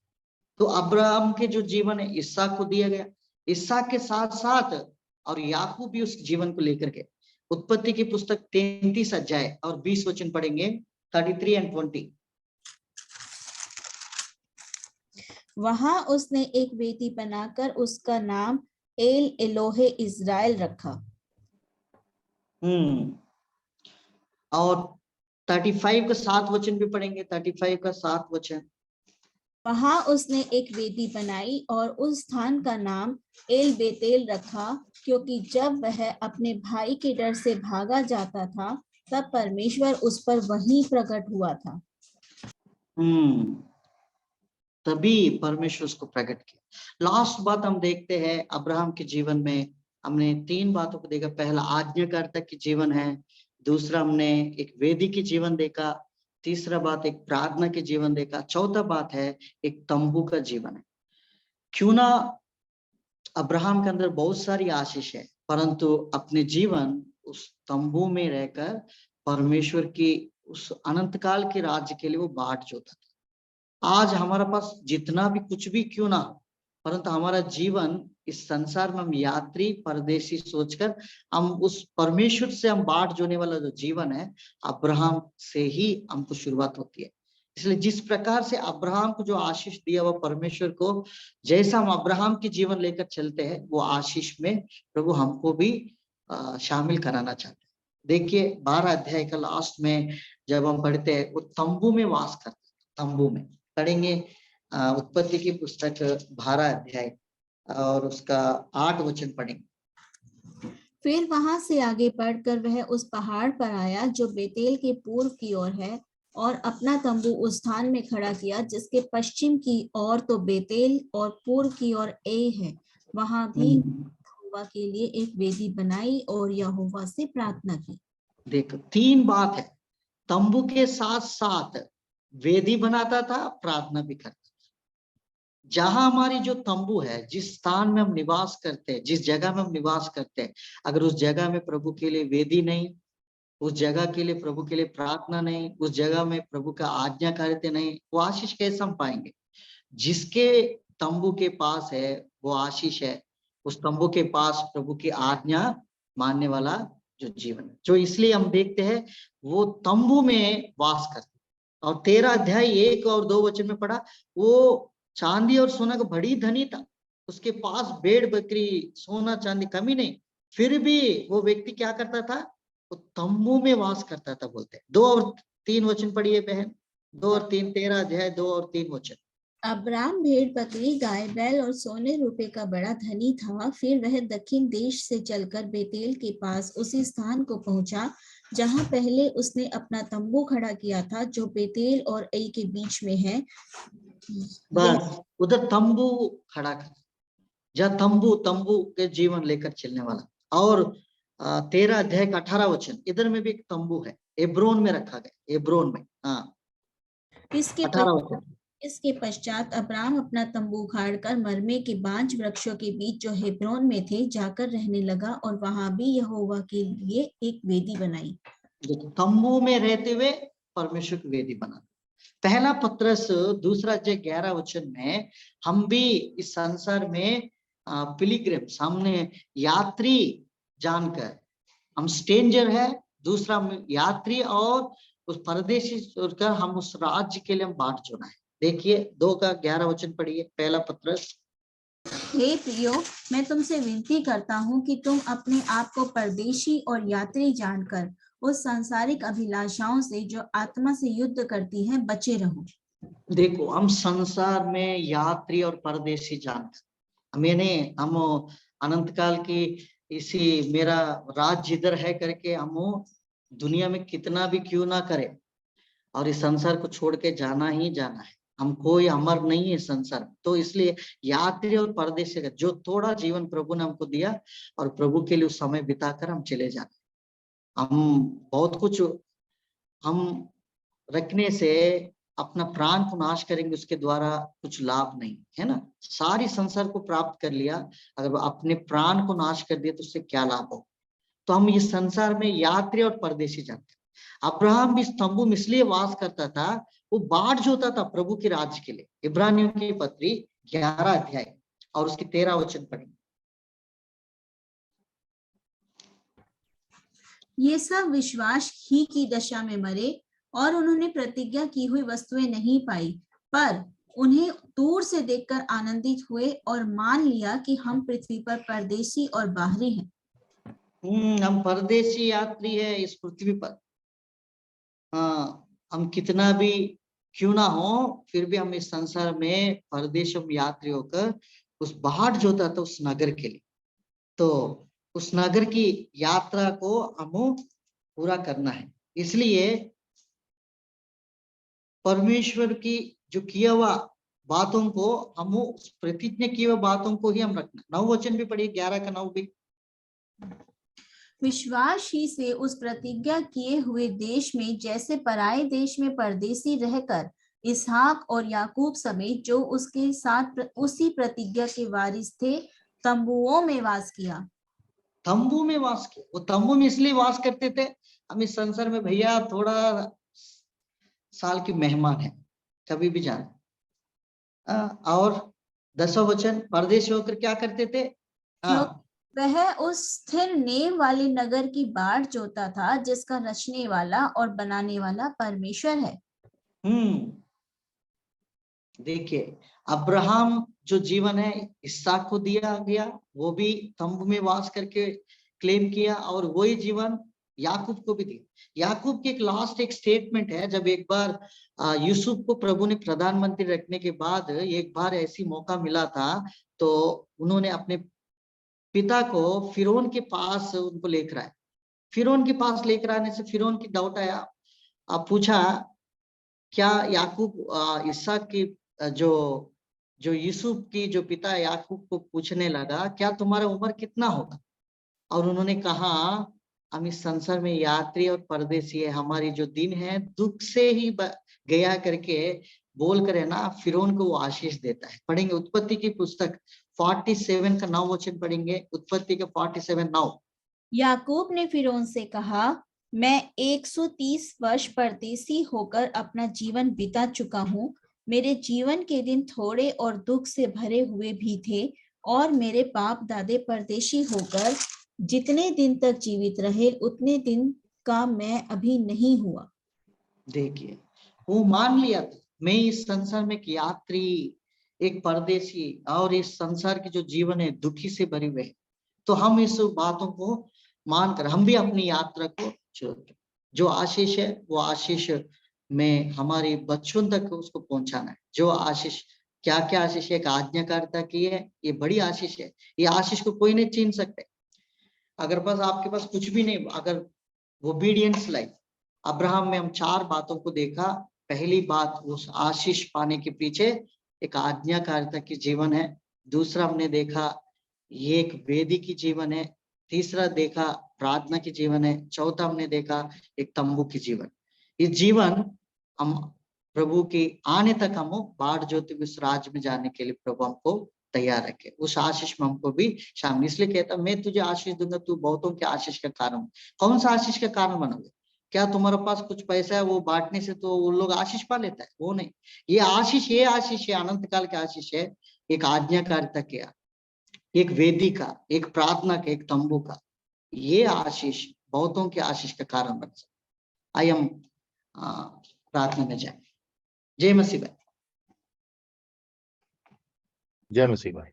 तो अब्राहम के जो जीवन है इसहाक को दिया गया, इसहाक के साथ साथ और याकूब भी उस जीवन को लेकर के। उत्पत्ति की पुस्तक 33 अध्याय और 20 वचन पढ़ेंगे, 33 एंड 20। वहां उसने एक वेदी बनाकर उसका नाम एल एलोहे इज़राइल रखा। और 35 का 7 वचन भी पढ़ेंगे, 35 का 7 वचन। वहां उसने एक वेदी बनाई और उस स्थान का नाम एल बेतेल रखा, क्योंकि जब वह अपने भाई के डर से भागा जाता था तब परमेश्वर उस पर वहीं प्रकट हुआ था। तभी परमेश्वर उसको प्रकट किया। लास्ट बात हम देखते हैं अब्राहम के जीवन में, हमने 3 बातों को देखा। पहला आज्ञाकारिता की जीवन है, दूसरा हमने एक वेदी की जीवन देखा, तीसरा बात एक प्रार्थना के जीवन देखा, चौथा बात है एक तंबू का जीवन है। क्यों ना अब्राहम के अंदर बहुत सारी आशीष है, परंतु अपने जीवन उस तंबू में रहकर परमेश्वर की उस अनंत काल के राज्य के लिए वो बाट जोता था। आज हमारे पास जितना भी कुछ भी क्यों ना हो, परंतु हमारा जीवन इस संसार में हम यात्री परदेशी सोचकर हम उस परमेश्वर से हम बाट जोड़ने वाला जो जीवन है, अब्राहम से ही हमको शुरुआत होती है। इसलिए जिस प्रकार से अब्राहम को जो आशीष दिया हुआ परमेश्वर को, जैसा हम अब्राहम की जीवन लेकर चलते हैं, वो आशीष में प्रभु हमको भी शामिल कराना चाहते हैं। देखिए 12 अध्याय का लास्ट में जब हम पढ़ते हैं, वो तंबू में वास करते, तंबू में पढ़ेंगे। उत्पत्ति की पुस्तक 12 अध्याय और उसका 8 वचन पढ़ेंगे। फिर वहां से आगे बढ़कर वह उस पहाड़ पर आया जो बेतेल के पूर्व की ओर है, और अपना तंबू उस स्थान में खड़ा किया जिसके पश्चिम की ओर तो बेतेल और पूर्व की ओर ए है। वहां भी यहोवा के लिए एक वेदी बनाई और यहोवा से प्रार्थना की। देखो 3 बात है, तंबू के साथ साथ वेदी बनाता था, प्रार्थना भी करता था। जहां हमारी जो तंबू है, जिस स्थान में हम निवास करते हैं, जिस जगह में हम निवास करते हैं, अगर उस जगह में प्रभु के लिए वेदी नहीं, उस जगह के लिए प्रभु के लिए प्रार्थना नहीं, उस जगह में प्रभु का आज्ञाकारिता नहीं, वो आशीष कैसे हम पाएंगे? जिसके तंबू के पास है वो आशीष है, उस तंबू के पास प्रभु की आज्ञा मानने वाला जो जीवन है, जो इसलिए हम देखते हैं वो तंबू में वास करते। और 13 अध्याय 1 और 2 वचन में पढ़ा, वो चांदी और सोना का बड़ी धनी था, उसके पास भेड़ बकरी सोना चांदी कमी नहीं, फिर भी वो व्यक्ति क्या करता था, वो तंबू में वास करता था। बोलते 2 और 3 वचन पढ़िए बहन, 2 और 3, 13 अध्याय 2 और 3 वचन। अब्राम भेड़ बकरी गाय बैल और सोने रुपए का बड़ा धनी था। फिर वह दक्षिण देश से चलकर बेतेल के पास उसी स्थान को पहुंचा जहां पहले उसने अपना तंबू खड़ा किया था, जो बेतेल और आई के बीच में है। बस उधर तंबू खड़ा कर, जहाँ तंबू तंबू के जीवन लेकर चलने वाला। और 13 अध्याय का 18 वचन, इधर में भी एक तंबू है, एब्रोन में रखा गया, एब्रोन में। हाँ, 18 वचन। इसके पश्चात अब्राम अपना तंबू उखाड़कर मरमे के बांज वृक्षों के बीच जो हेब्रोन में थे जाकर रहने लगा, और वहां भी यहोवा के लिए एक वेदी बनाई। तंबू में रहते हुए परमेश्वर की वेदी बना। पहला पत्रस 2 अध्याय 11 वचन में, हम भी इस संसार में पिलग्रिम, सामने यात्री जानकर, हम स्ट्रेंजर है, दूसरा यात्री, और उस परदेशी छोड़कर हम उस राज्य के लिए हम बाट चुना है। देखिए 2 का 11 वचन पढ़िए, पहला पत्रस। हे प्रियो, मैं तुमसे विनती करता हूँ कि तुम अपने आप को परदेशी और यात्री जानकर उस सांसारिक अभिलाषाओं से जो आत्मा से युद्ध करती हैं बचे रहो। देखो, हम संसार में यात्री और परदेशी जानकर, हम अनंत काल की इसी मेरा राज्य इधर है करके हम दुनिया में कितना भी क्यों ना करे, और इस संसार को छोड़ के जाना ही जाना है। हम कोई अमर नहीं है संसार में, तो इसलिए यात्री और परदेशी का जो थोड़ा जीवन प्रभु ने हमको दिया, और प्रभु के लिए उस समय बिताकर हम चले जाना। हम बहुत कुछ हम रखने से अपना प्राण को नाश करेंगे, उसके द्वारा कुछ लाभ नहीं है ना। सारी संसार को प्राप्त कर लिया, अगर अपने प्राण को नाश कर दिया तो उससे क्या लाभ हो। तो हम इस संसार में यात्री और परदेशी जानते हैं। अब्राहम भी तंबू में इसलिए वास करता था, वो बाट जोता था प्रभु के राज्य के लिए। इब्रानियों की पत्री 11 अध्याय और उसकी 13 वचन पढ़ेंगे। ये सब विश्वास ही की दशा में मरे, और उन्होंने प्रतिज्ञा की हुई वस्तुएं नहीं पाई, पर उन्हें दूर से देखकर आनंदित हुए और मान लिया कि हम पृथ्वी पर परदेशी और बाहरी हैं। हम परदेशी यात्री है इस पृथ्वी पर। हाँ, हम कितना भी क्यों ना हो, फिर भी हम इस संसार में परदेश यात्री होकर उस बाट जोता था उस नगर के लिए। तो उस नगर की यात्रा को हम पूरा करना है, इसलिए परमेश्वर की जो किया हुआ बातों को, हम प्रतिज्ञा किए हुए बातों को ही हम रखना। 9 वचन भी पढ़िए, 11 का 9 भी। विश्वास ही से उस प्रतिज्ञा किए हुए देश में, जैसे पराये देश में परदेशी रहकर, इसहाक और याकूब समेत जो उसके साथ उसी प्रतिज्ञा के वारिस थे, तंबुओं में वास किया। तंबू में वास किया। वो तंबू में इसलिए वास करते थे, हम इस संसार में भैया थोड़ा साल की मेहमान है, कभी भी जाना। और 10वां वचन, परदेश होकर क्या करते थे। वह उस स्थिर नेम वाले नगर की बाट जोता था, जिसका रचने वाला और बनाने वाला परमेश्वर है। देखिए, अब्राहम जो जीवन है इसहाक को दिया गया, वो भी तंबू में वास करके क्लेम किया, और वही जीवन याकूब को भी दिया। याकूब की एक लास्ट एक स्टेटमेंट है, जब एक बार यूसुफ को प्रभु ने प्रधानमंत्री रखने के बाद एक बार ऐसी मौका मिला था, तो उन्होंने अपने पिता को फिरौन के पास उनको लेकर आए। फिरौन के पास लेकर आने से फिरौन की डाउट आया, पूछा क्या याकूब इसहाक की जो यूसुफ की जो पिता याकूब को पूछने लगा, क्या तुम्हारा उम्र कितना होगा। और उन्होंने कहा, हम इस संसार में यात्री और परदेशी है, हमारी जो दिन है दुख से ही गया करके बोल कर है ना, फिरौन को वो आशीष देता है। पढ़ेंगे उत्पत्ति की पुस्तक 47 का 9 वचन पढ़ेंगे, उत्पत्ति का 47:9। याकूब ने फिरौन से कहा, मैं 130 वर्ष परदेशी होकर अपना जीवन बिता चुका हूँ। मेरे जीवन के दिन थोड़े और दुख से भरे हुए भी थे, और मेरे बाप दादे परदेशी होकर जितने दिन तक जीवित रहे उतने दिन का मैं अभी नहीं हुआ। देखिए, वो मान लिया था मैं इस संसार में एक यात्री, एक परदेशी, और इस संसार के जो जीवन है दुखी से भरे हुए हैं। तो हम इस बातों को मानकर हम भी अपनी यात्रा को जो आशीष है वो आशीष में हमारे बच्चों तक उसको पहुंचाना है। जो आशीष, क्या क्या आशीष है, एक आज्ञाकारिता की है, ये बड़ी आशीष है। ये आशीष को कोई नहीं छीन सकते। अगर बस आपके पास कुछ भी नहीं, अगर ओबीडियंस लाइफ, अब्राहम में हम 4 बातों को देखा। पहली बात, उस आशीष पाने के पीछे एक आज्ञाकारिता की जीवन है। दूसरा हमने देखा ये एक वेदी की जीवन है। तीसरा देखा प्रार्थना की जीवन है। चौथा हमने देखा एक तंबू की जीवन। ये जीवन हम प्रभु के आने तक हम बाढ़ ज्योति उस राज्य में जाने के लिए प्रभु हमको तैयार रखे। उस आशीष में हमको भी शामिल, इसलिए कहता मैं तुझे आशीष दूंगा, तू बहुतों के आशीष का कारण। कौन सा आशीष का कारण बनोगे? क्या तुम्हारे पास कुछ पैसा है वो बांटने से तो वो लोग आशीष पा लेता है? वो नहीं। ये आशीष है, अनंत काल का आशीष है। एक आज्ञाकारिता का, एक वेदी का, एक प्रार्थना का, एक तंबू का, ये आशीष बहुतों के आशीष का कारण बन सकता। आइए हम प्रार्थना में जाए। जय मसीह भाई। जय मसीह भाई।